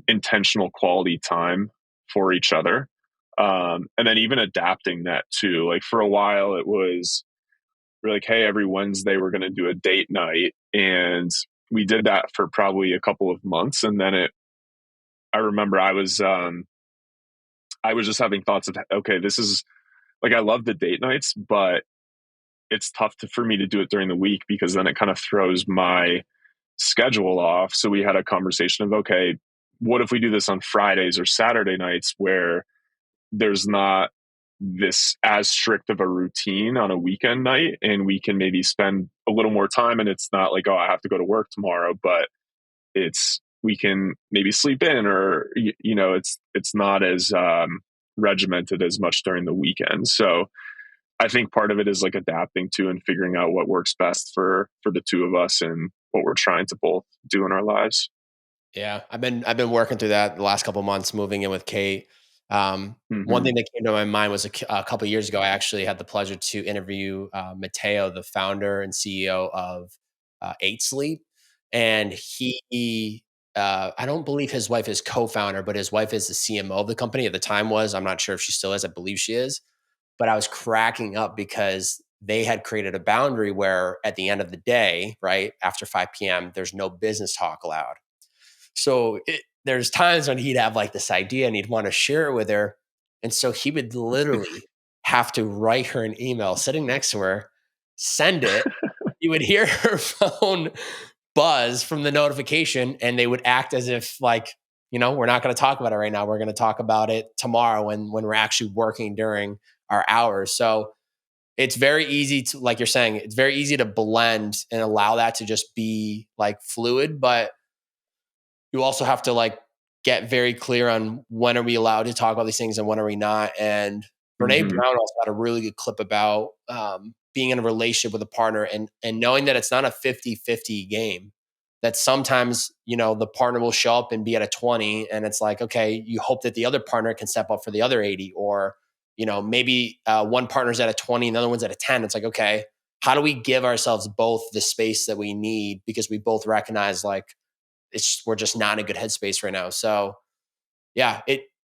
intentional quality time for each other. And then even adapting that too. Like, for a while it was, we're like, hey, every Wednesday we're going to do a date night, and we did that for probably a couple of months. And then I remember I was just having thoughts of, okay, this is like, I love the date nights, but it's tough for me to do it during the week because then it kind of throws my schedule off. So we had a conversation of, okay, what if we do this on Fridays or Saturday nights where there's not this as strict of a routine on a weekend night, and we can maybe spend a little more time, and it's not like, oh, I have to go to work tomorrow, but it's, we can maybe sleep in, or it's not as regimented as much during the weekend. So I think part of it is like adapting to and figuring out what works best for the two of us and what we're trying to both do in our lives. Yeah, I've been working through that the last couple months, moving in with Kate. One Hmm. thing that came to my mind was a couple years ago, I actually had the pleasure to interview Matteo, the founder and CEO of 8 Sleep, and I don't believe his wife is co-founder, but his wife is the CMO of the company at the time was. I'm not sure if she still is. I believe she is, but I was cracking up because they had created a boundary where at the end of the day, right after 5 p.m., there's no business talk allowed. So there's times when he'd have like this idea and he'd want to share it with her. And so he would literally have to write her an email sitting next to her, send it. You would hear her phone buzz from the notification, and they would act as if, like, we're not going to talk about it right now. We're going to talk about it tomorrow when we're actually working during our hours. So it's very easy to, like you're saying, it's very easy to blend and allow that to just be like fluid, but you also have to like get very clear on when are we allowed to talk about these things and when are we not. And Brene Hmm. Brown also had a really good clip about being in a relationship with a partner and knowing that it's not a 50-50 game, that sometimes, the partner will show up and be at a 20 and it's like, okay, you hope that the other partner can step up for the other 80, or, maybe one partner's at a 20 and the other one's at a 10. It's like, okay, how do we give ourselves both the space that we need? Because we both recognize like, we're just not in a good headspace right now. So yeah,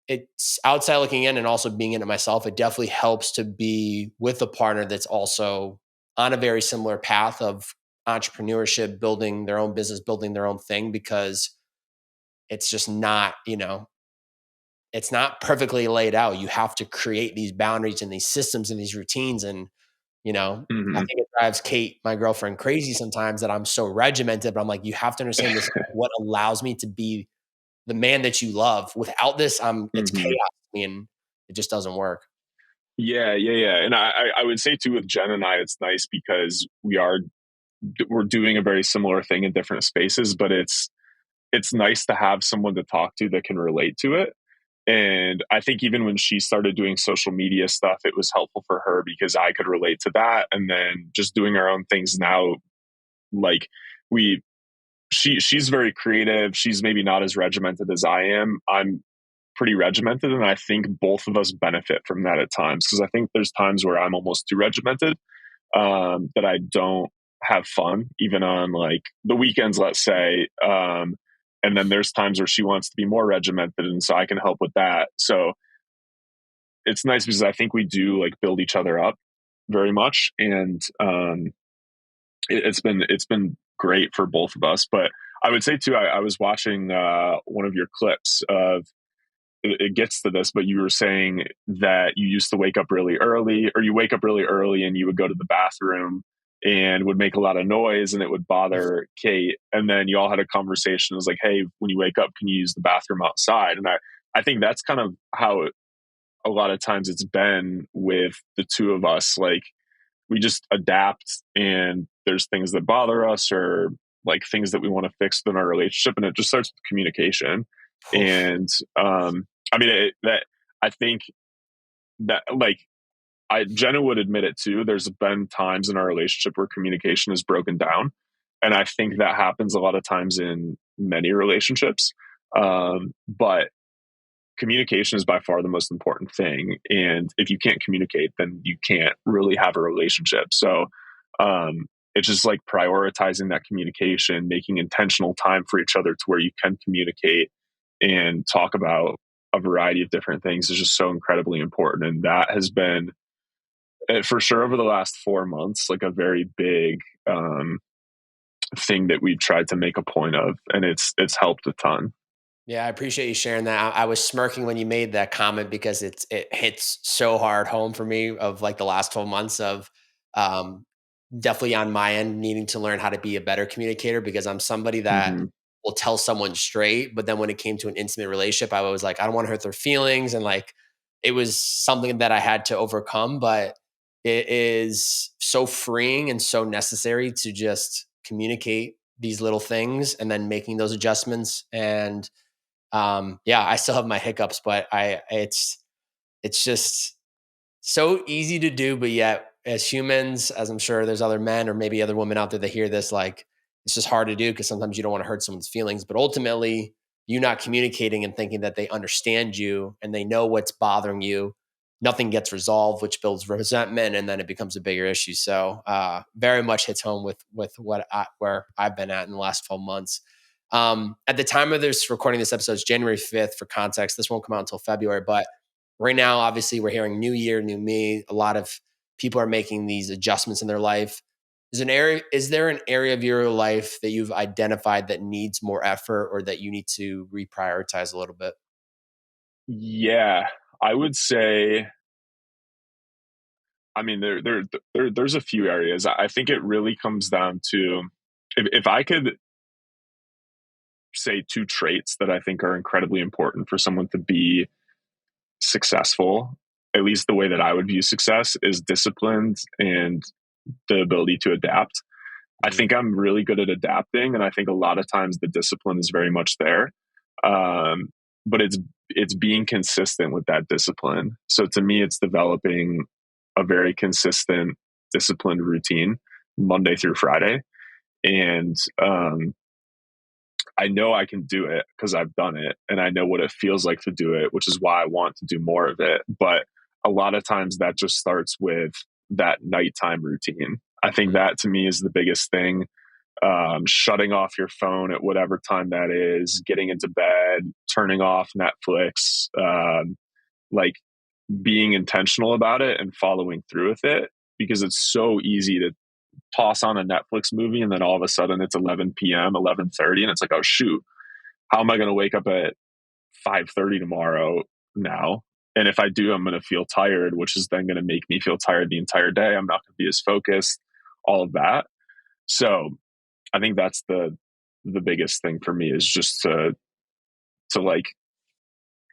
it's outside looking in and also being in it myself. It definitely helps to be with a partner that's also on a very similar path of entrepreneurship, building their own business, building their own thing, because it's just not, it's not perfectly laid out. You have to create these boundaries and these systems and these routines. And, I Hmm. think it drives Kate, my girlfriend, crazy sometimes that I'm so regimented, but I'm like, you have to understand this is what allows me to be the man that you love. Without this, it's chaos Hmm. to me, and it just doesn't work. Yeah, yeah, yeah. And I would say too with Jen and I, it's nice because we're doing a very similar thing in different spaces, but it's nice to have someone to talk to that can relate to it. And I think even when she started doing social media stuff, it was helpful for her because I could relate to that. And then just doing our own things now, like we she's very creative. She's maybe not as regimented as I am. I'm pretty regimented, and I think both of us benefit from that at times, because I think there's times where I'm almost too regimented, that I don't have fun even on like the weekends, let's say. And then there's times where she wants to be more regimented, and so I can help with that. So it's nice because I think we do like build each other up very much, and it's been great for both of us. But I would say too, I was watching one of your clips of, it gets to this, but you were saying that you used to wake up really early, or you wake up really early and you would go to the bathroom and would make a lot of noise and it would bother Kate. And then you all had a conversation. It was like, hey, when you wake up, can you use the bathroom outside? And I think that's kind of how a lot of times it's been with the two of us. Like, we just adapt, and there's things that bother us, or like things that we want to fix in our relationship, and it just starts with communication. Oof. And I mean, that I think that, like, Jenna would admit it too, there's been times in our relationship where communication is broken down, and I think that happens a lot of times in many relationships. But communication is by far the most important thing. And if you can't communicate, then you can't really have a relationship. So it's just like prioritizing that communication, making intentional time for each other to where you can communicate and talk about a variety of different things is just so incredibly important. And that has been, for sure, over the last 4 months, like a very big thing that we've tried to make a point of, and it's helped a ton. Yeah, I appreciate you sharing that. I was smirking when you made that comment because it hits so hard home for me of like the last 12 months of um, definitely on my end needing to learn how to be a better communicator because I'm somebody that Hmm. will tell someone straight, but then when it came to an intimate relationship, I was like, I don't want to hurt their feelings, and like it was something that I had to overcome, but it is so freeing and so necessary to just communicate these little things and then making those adjustments and yeah, I still have my hiccups, but it's just so easy to do, but yet as humans, as I'm sure there's other men or maybe other women out there that hear this, like it's just hard to do because sometimes you don't want to hurt someone's feelings. But ultimately, you not communicating and thinking that they understand you and they know what's bothering you, nothing gets resolved, which builds resentment, and then it becomes a bigger issue. So, very much hits home with where I've been at in the last 12 months. At the time of this recording, this episode is January 5th. For context, this won't come out until February, but right now, obviously, we're hearing new year, new me. A lot of people are making these adjustments in their life. Is there an area of your life that you've identified that needs more effort or that you need to reprioritize a little bit? Yeah, I would say. I mean, there's a few areas. I think it really comes down to if I could say two traits that I think are incredibly important for someone to be successful, at least the way that I would view success is disciplined and the ability to adapt. I Mm, think I'm really good at adapting, and I think a lot of times the discipline is very much there. Um, but it's being consistent with that discipline. So to me, it's developing a very consistent, disciplined routine Monday through Friday, and I know I can do it because I've done it, and I know what it feels like to do it, which is why I want to do more of it. But a lot of times that just starts with that nighttime routine. I think mm, that to me is the biggest thing. Shutting off your phone at whatever time that is, getting into bed, turning off Netflix, like being intentional about it and following through with it, because it's so easy to toss on a Netflix movie and then all of a sudden it's 11 p.m., 11:30, and it's like, oh shoot, how am I going to wake up at 5:30 tomorrow now? And if I do, I'm going to feel tired, which is then going to make me feel tired the entire day. I'm not going to be as focused, all of that. So I think that's the biggest thing for me is just to like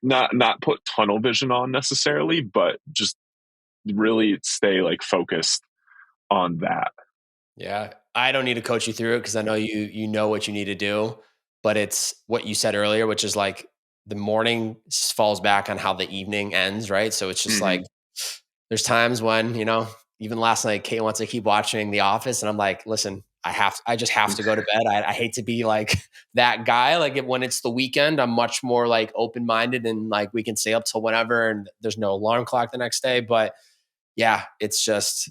not put tunnel vision on necessarily, but just really stay like focused on that. yeah, I don't need to coach you through it because I know you know what you need to do, but it's what you said earlier, which is like the morning falls back on how the evening ends, right? So it's just like Hmm. there's times when, even last night, Kate wants to keep watching The Office, and I'm like, listen, I just have to go to bed. I hate to be like that guy. Like when it's the weekend, I'm much more like open minded and like we can stay up till whenever, and there's no alarm clock the next day. But yeah, it's just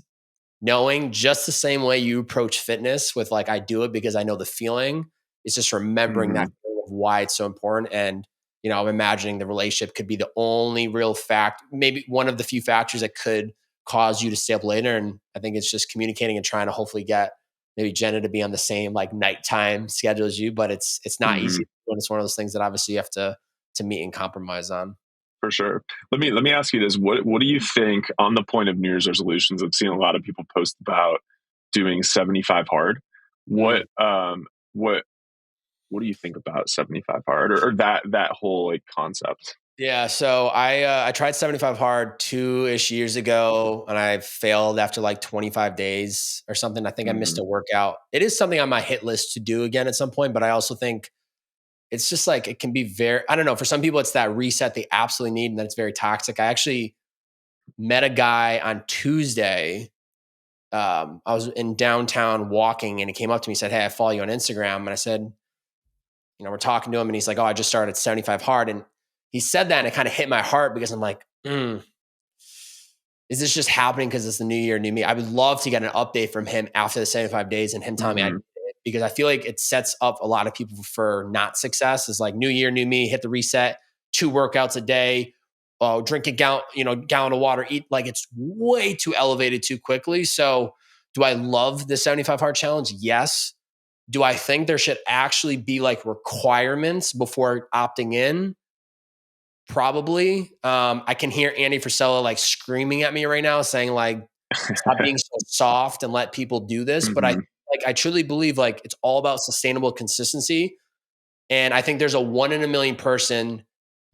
knowing just the same way you approach fitness with like I do it because I know the feeling. It's just remembering that Hmm. feeling of why it's so important. And I'm imagining the relationship could be the only real fact, maybe one of the few factors that could cause you to stay up later. And I think it's just communicating and trying to hopefully get maybe Jenna to be on the same like nighttime schedule as you. But it's not easy Hmm. when it's one of those things that obviously you have to meet and compromise on. For sure. Let me ask you this: what do you think on the point of New Year's resolutions? I've seen a lot of people post about doing 75 hard. Mm. What what do you think about 75 hard, or that whole like concept? Yeah, so I tried 75 hard 2-ish years ago and I failed after like 25 days or something. I think I missed Hmm. a workout. It is something on my hit list to do again at some point, but I also think it's just like it can be very I don't know, for some people it's that reset they absolutely need and then it's very toxic. I actually met a guy on Tuesday. I was in downtown walking and he came up to me and said, "Hey, I follow you on Instagram." And I said, we're talking to him and he's like, "Oh, I just started 75 hard." And he said that and it kind of hit my heart because I'm like, is this just happening because it's the new year, new me? I would love to get an update from him after the 75 days and him telling me I did Hmm. it because I feel like it sets up a lot of people for not success. It's like new year, new me, hit the reset, 2 workouts a day, drink a gallon of water, eat like it's way too elevated too quickly. So do I love the 75 hard challenge? Yes. Do I think there should actually be like requirements before opting in? Probably. I can hear Andy Frisella like screaming at me right now, saying like, "Stop being so soft and let people do this." But Hmm. I truly believe like it's all about sustainable consistency. And I think there's a 1 in a million person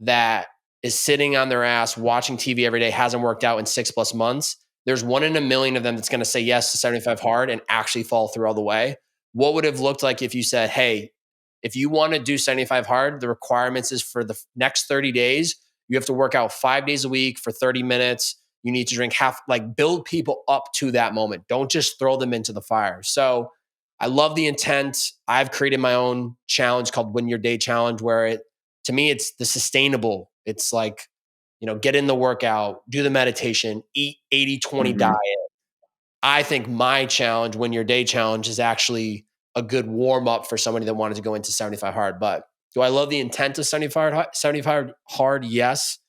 that is sitting on their ass watching TV every day, hasn't worked out in 6+ months. There's 1 in a million of them that's going to say yes to 75 hard and actually fall through all the way. What would have looked like if you said, hey, if you want to do 75 hard, the requirements is for the next 30 days, you have to work out 5 days a week for 30 minutes. You need to drink half, like build people up to that moment. Don't just throw them into the fire. So I love the intent. I've created my own challenge called Win Your Day Challenge, where to me, it's the sustainable. It's like, get in the workout, do the meditation, eat 80/20 Hmm. diet. I think my challenge, Win Your Day Challenge, is actually a good warm up for somebody that wanted to go into 75 hard. But do I love the intent of 75 hard? Yes.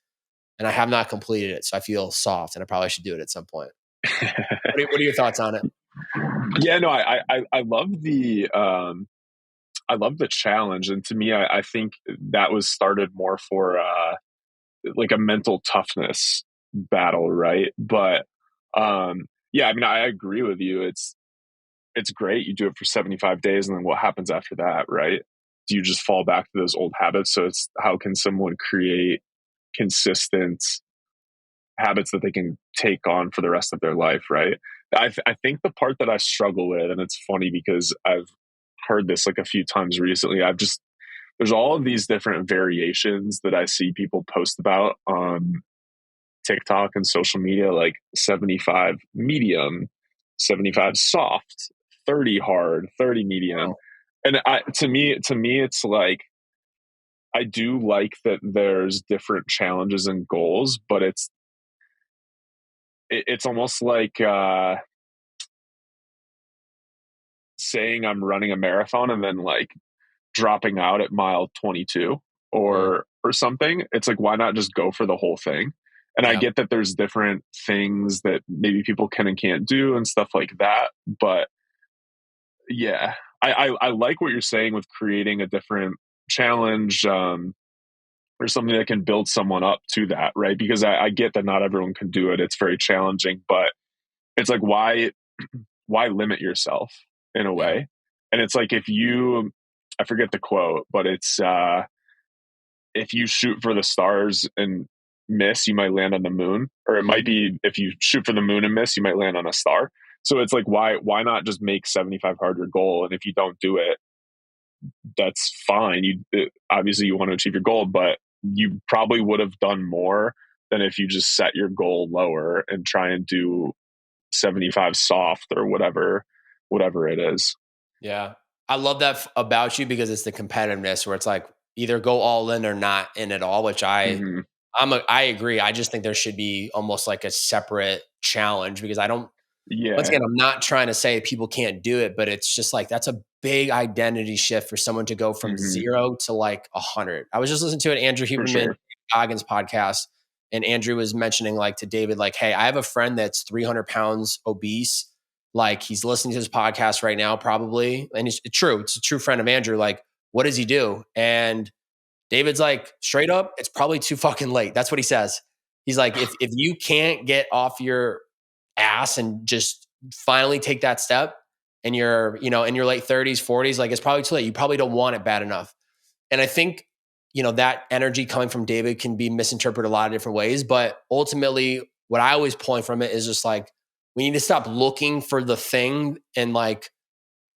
And I have not completed it. So I feel soft and I probably should do it at some point. What are your thoughts on it? Yeah, no, I love I love the challenge, and to me, I think that was started more for like a mental toughness battle, right? But yeah, I mean, I agree with you. It's great. You do it for 75 days, and then what happens after that, right? Do you just fall back to those old habits? So it's how can someone create consistent habits that they can take on for the rest of their life, right? I think the part that I struggle with, and it's funny because I've heard this like a few times recently. There's all of these different variations that I see people post about on TikTok and social media, like 75 medium, 75 soft, 30 hard, 30 medium. Oh, And to me, it's like I do like that there's different challenges and goals, but it's almost like saying I'm running a marathon and then like dropping out at mile 22 mm, or something. It's like, why not just go for the whole thing? And I yeah. get that there's different things that maybe people can and can't do and stuff like that. But yeah, I like what you're saying with creating a different challenge, or something that can build someone up to that, right? Because I get that not everyone can do it. It's very challenging, but it's like, why limit yourself in a Yeah. way? And it's like, I forget the quote, but it's, if you shoot for the stars and miss, you might land on the moon. Or it might Mhm. be if you shoot for the moon and miss, you might land on a star. So it's like, why not just make 75 hard your goal? And if you don't do it, that's fine. Obviously you want to achieve your goal, but you probably would have done more than if you just set your goal lower and try and do 75 soft or whatever it is. Yeah. I love that about you because it's the competitiveness where it's like either go all in or not in at all, which Hmm. I agree. I just think there should be almost like a separate challenge because I don't once Yeah. again, I'm not trying to say people can't do it, but it's just like that's a big identity shift for someone to go from Hmm. 0 to like 100. I was just listening to an Andrew For Huberman sure. Goggins podcast, and Andrew was mentioning like to David, like, hey, I have a friend that's 300 pounds obese. Like he's listening to his podcast right now, probably. And it's true. It's a true friend of Andrew. Like, what does he do? And David's like, straight up, it's probably too fucking late. That's what he says. He's like, if you can't get off your ass and just finally take that step and you're, in your late 30s, 40s, like it's probably too late. You probably don't want it bad enough. And I think, that energy coming from David can be misinterpreted a lot of different ways. But ultimately, what I always point from it is just like, we need to stop looking for the thing and like,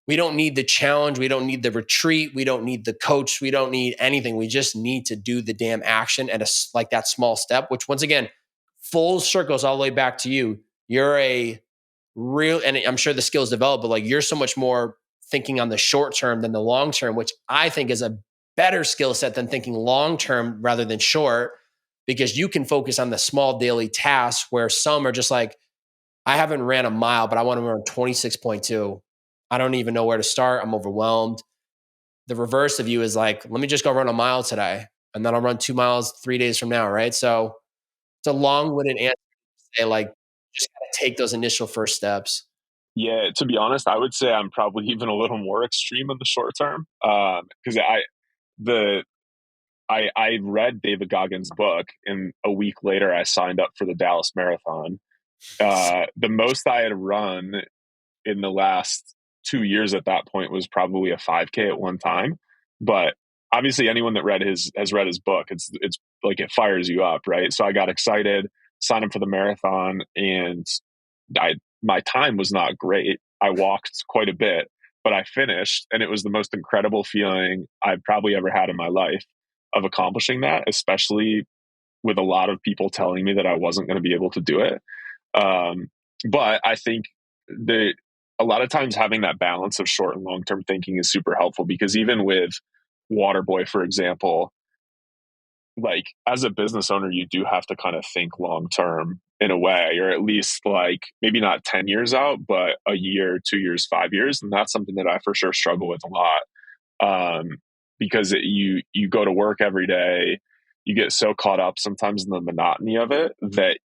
we don't need the challenge. We don't need the retreat. We don't need the coach. We don't need anything. We just need to do the damn action at like that small step, which once again, full circles all the way back to you. You're a real, and I'm sure the skills develop, but like you're so much more thinking on the short term than the long term, which I think is a better skill set than thinking long term rather than short, because you can focus on the small daily tasks where some are just like, I haven't ran a mile, but I want to run 26.2. I don't even know where to start. I'm overwhelmed. The reverse of you is like, let me just go run a mile today. And then I'll run 2 miles 3 days from now. Right. So it's a long winded answer to say, like, just got to take those initial first steps. Yeah, to be honest, I would say I'm probably even a little more extreme in the short term. Because the I read David Goggins' book, and a week later I signed up for the Dallas Marathon. The most I had run in the last 2 years at that point was probably a 5K at one time. But obviously, anyone that read his has read his book. It's like it fires you up, right? So I got excited, signed up for the marathon, and I my time was not great. I walked quite a bit, but I finished, and it was the most incredible feeling I've probably ever had in my life of accomplishing that, especially with a lot of people telling me that I wasn't going to be able to do it. Um, but I think that a lot of times having that balance of short and long term thinking is super helpful, because even with Waterboy, for example, like as a business owner, you do have to kind of think long term in a way, or at least like maybe not 10 years out, but a year, 2 years, 5 years. And that's something that I for sure struggle with a lot. Um, because you go to work every day, you get so caught up sometimes in the monotony of it that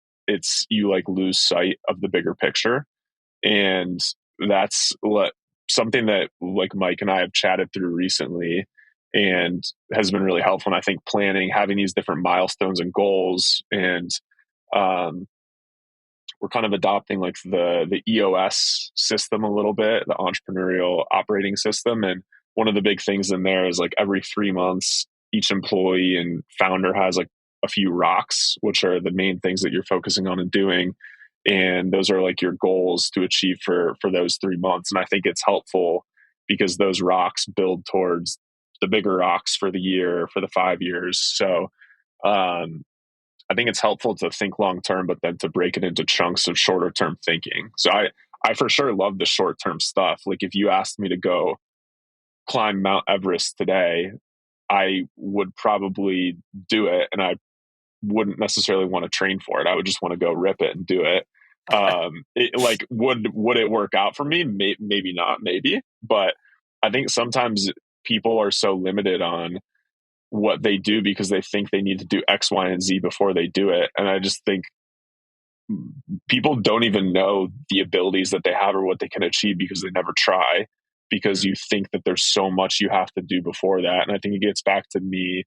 you like lose sight of the bigger picture. And that's something that like Mike and I have chatted through recently, and has been really helpful. And I think planning, having these different milestones and goals, and um, we're kind of adopting like the EOS system a little bit, the entrepreneurial operating system. And one of the big things in there is like every 3 months, each employee and founder has like a few rocks, which are the main things that you're focusing on and doing. And those are like your goals to achieve for those 3 months. And I think it's helpful because those rocks build towards the bigger rocks for the year, for the 5 years. So um, I think it's helpful to think long term, but then to break it into chunks of shorter term thinking. So I for sure love the short term stuff. Like if you asked me to go climb Mount Everest today, I would probably do it, and I wouldn't necessarily want to train for it. I would just want to go rip it and do it. Like would it work out for me? Maybe not, maybe. But I think sometimes people are so limited on what they do because they think they need to do X, Y, and Z before they do it. And I just think people don't even know the abilities that they have or what they can achieve because they never try, because you think that there's so much you have to do before that. And I think it gets back to me.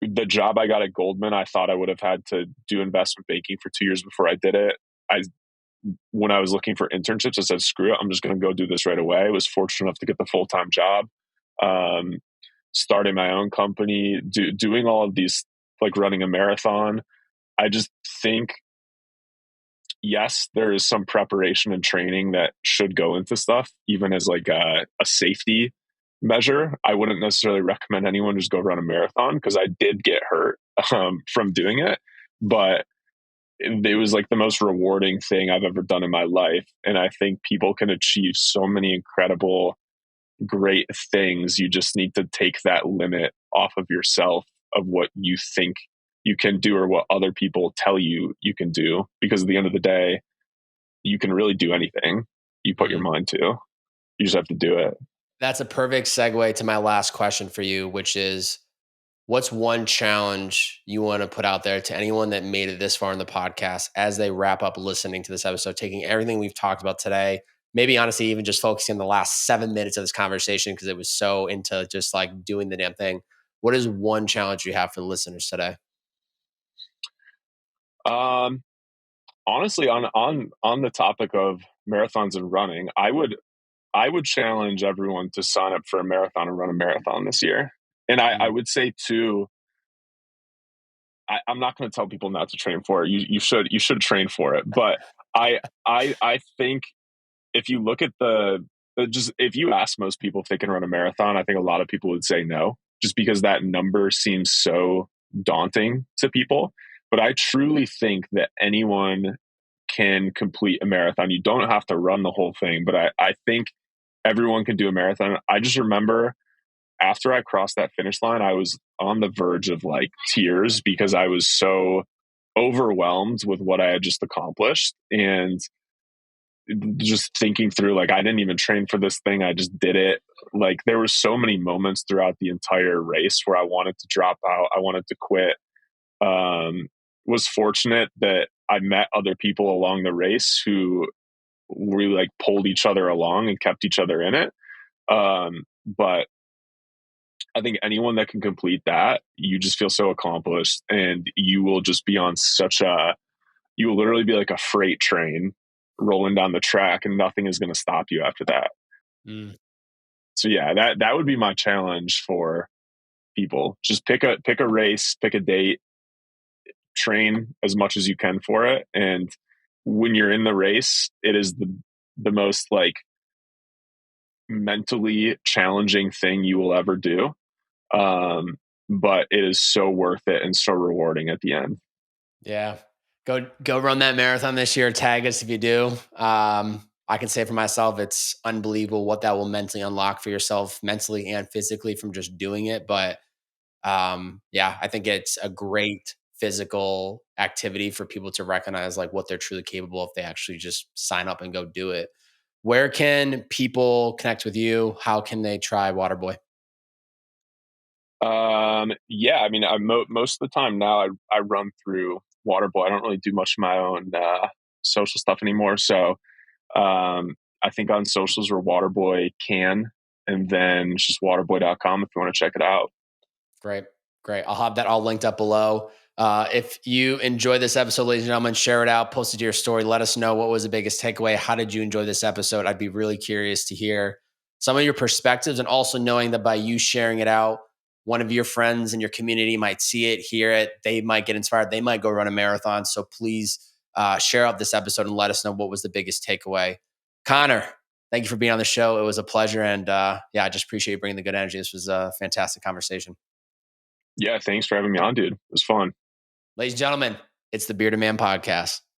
The job I got at Goldman, I thought I would have had to do investment banking for 2 years before I did it. I When I was looking for internships, I said, screw it, I'm just going to go do this right away. I was fortunate enough to get the full-time job. Um, Starting my own company, doing all of these, like running a marathon. I just think, yes, there is some preparation and training that should go into stuff, even as like a safety measure. I wouldn't necessarily recommend anyone just go run a marathon, because I did get hurt from doing it, but it was like the most rewarding thing I've ever done in my life. And I think people can achieve so many incredible, great things. You just need to take that limit off of yourself of what you think you can do or what other people tell you you can do. Because at the end of the day, you can really do anything you put your Mhm. mind to. You just have to do it. That's a perfect segue to my last question for you, which is, what's one challenge you want to put out there to anyone that made it this far in the podcast as they wrap up listening to this episode, taking everything we've talked about today, maybe honestly, even just focusing on the last 7 minutes of this conversation because it was so into just like doing the damn thing. What is one challenge you have for the listeners today? Um, Honestly, on the topic of marathons and running, I would challenge everyone to sign up for a marathon and run a marathon this year. And I Mm. would say too, I'm not going to tell people not to train for it. You should train for it. But I think if you look at just if you ask most people if they can run a marathon, I think a lot of people would say no, just because that number seems so daunting to people. But I truly think that anyone can complete a marathon. You don't have to run the whole thing, but I think everyone can do a marathon. I just remember after I crossed that finish line, I was on the verge of like tears because I was so overwhelmed with what I had just accomplished. And just thinking through, like, I didn't even train for this thing, I just did it. Like, there were so many moments throughout the entire race where I wanted to drop out, I wanted to quit. um was fortunate that I met other people along the race who we like pulled each other along and kept each other in it. But I think anyone that can complete that, you just feel so accomplished, and you will just be on such a, you will literally be like a freight train rolling down the track, and nothing is going to stop you after that. Mm. So yeah, that would be my challenge for people. Just pick a race, pick a date, train as much as you can for it, and when you're in the race, it is the most like mentally challenging thing you will ever do. But it is so worth it and so rewarding at the end. Yeah. Go run that marathon this year. Tag us if you do. I can say for myself, it's unbelievable what that will mentally unlock for yourself, mentally and physically, from just doing it. But yeah, I think it's a great physical activity for people to recognize like what they're truly capable if they actually just sign up and go do it. Where can people connect with you? How can they try Waterboy? Yeah, I mean, most of the time now I run through Waterboy. I don't really do much of my own social stuff anymore. So I think on socials we're Waterboy can, and then it's just waterboy.com if you want to check it out. Great. Great. I'll have that all linked up below. If you enjoy this episode, ladies and gentlemen, share it out, post it to your story. Let us know what was the biggest takeaway. How did you enjoy this episode? I'd be really curious to hear some of your perspectives, and also knowing that by you sharing it out, one of your friends in your community might see it, hear it. They might get inspired. They might go run a marathon. So please share out this episode and let us know what was the biggest takeaway. Connor, thank you for being on the show. It was a pleasure. And yeah, I just appreciate you bringing the good energy. This was a fantastic conversation. Yeah, thanks for having me on, dude. It was fun. Ladies and gentlemen, it's the Bearded Man Podcast.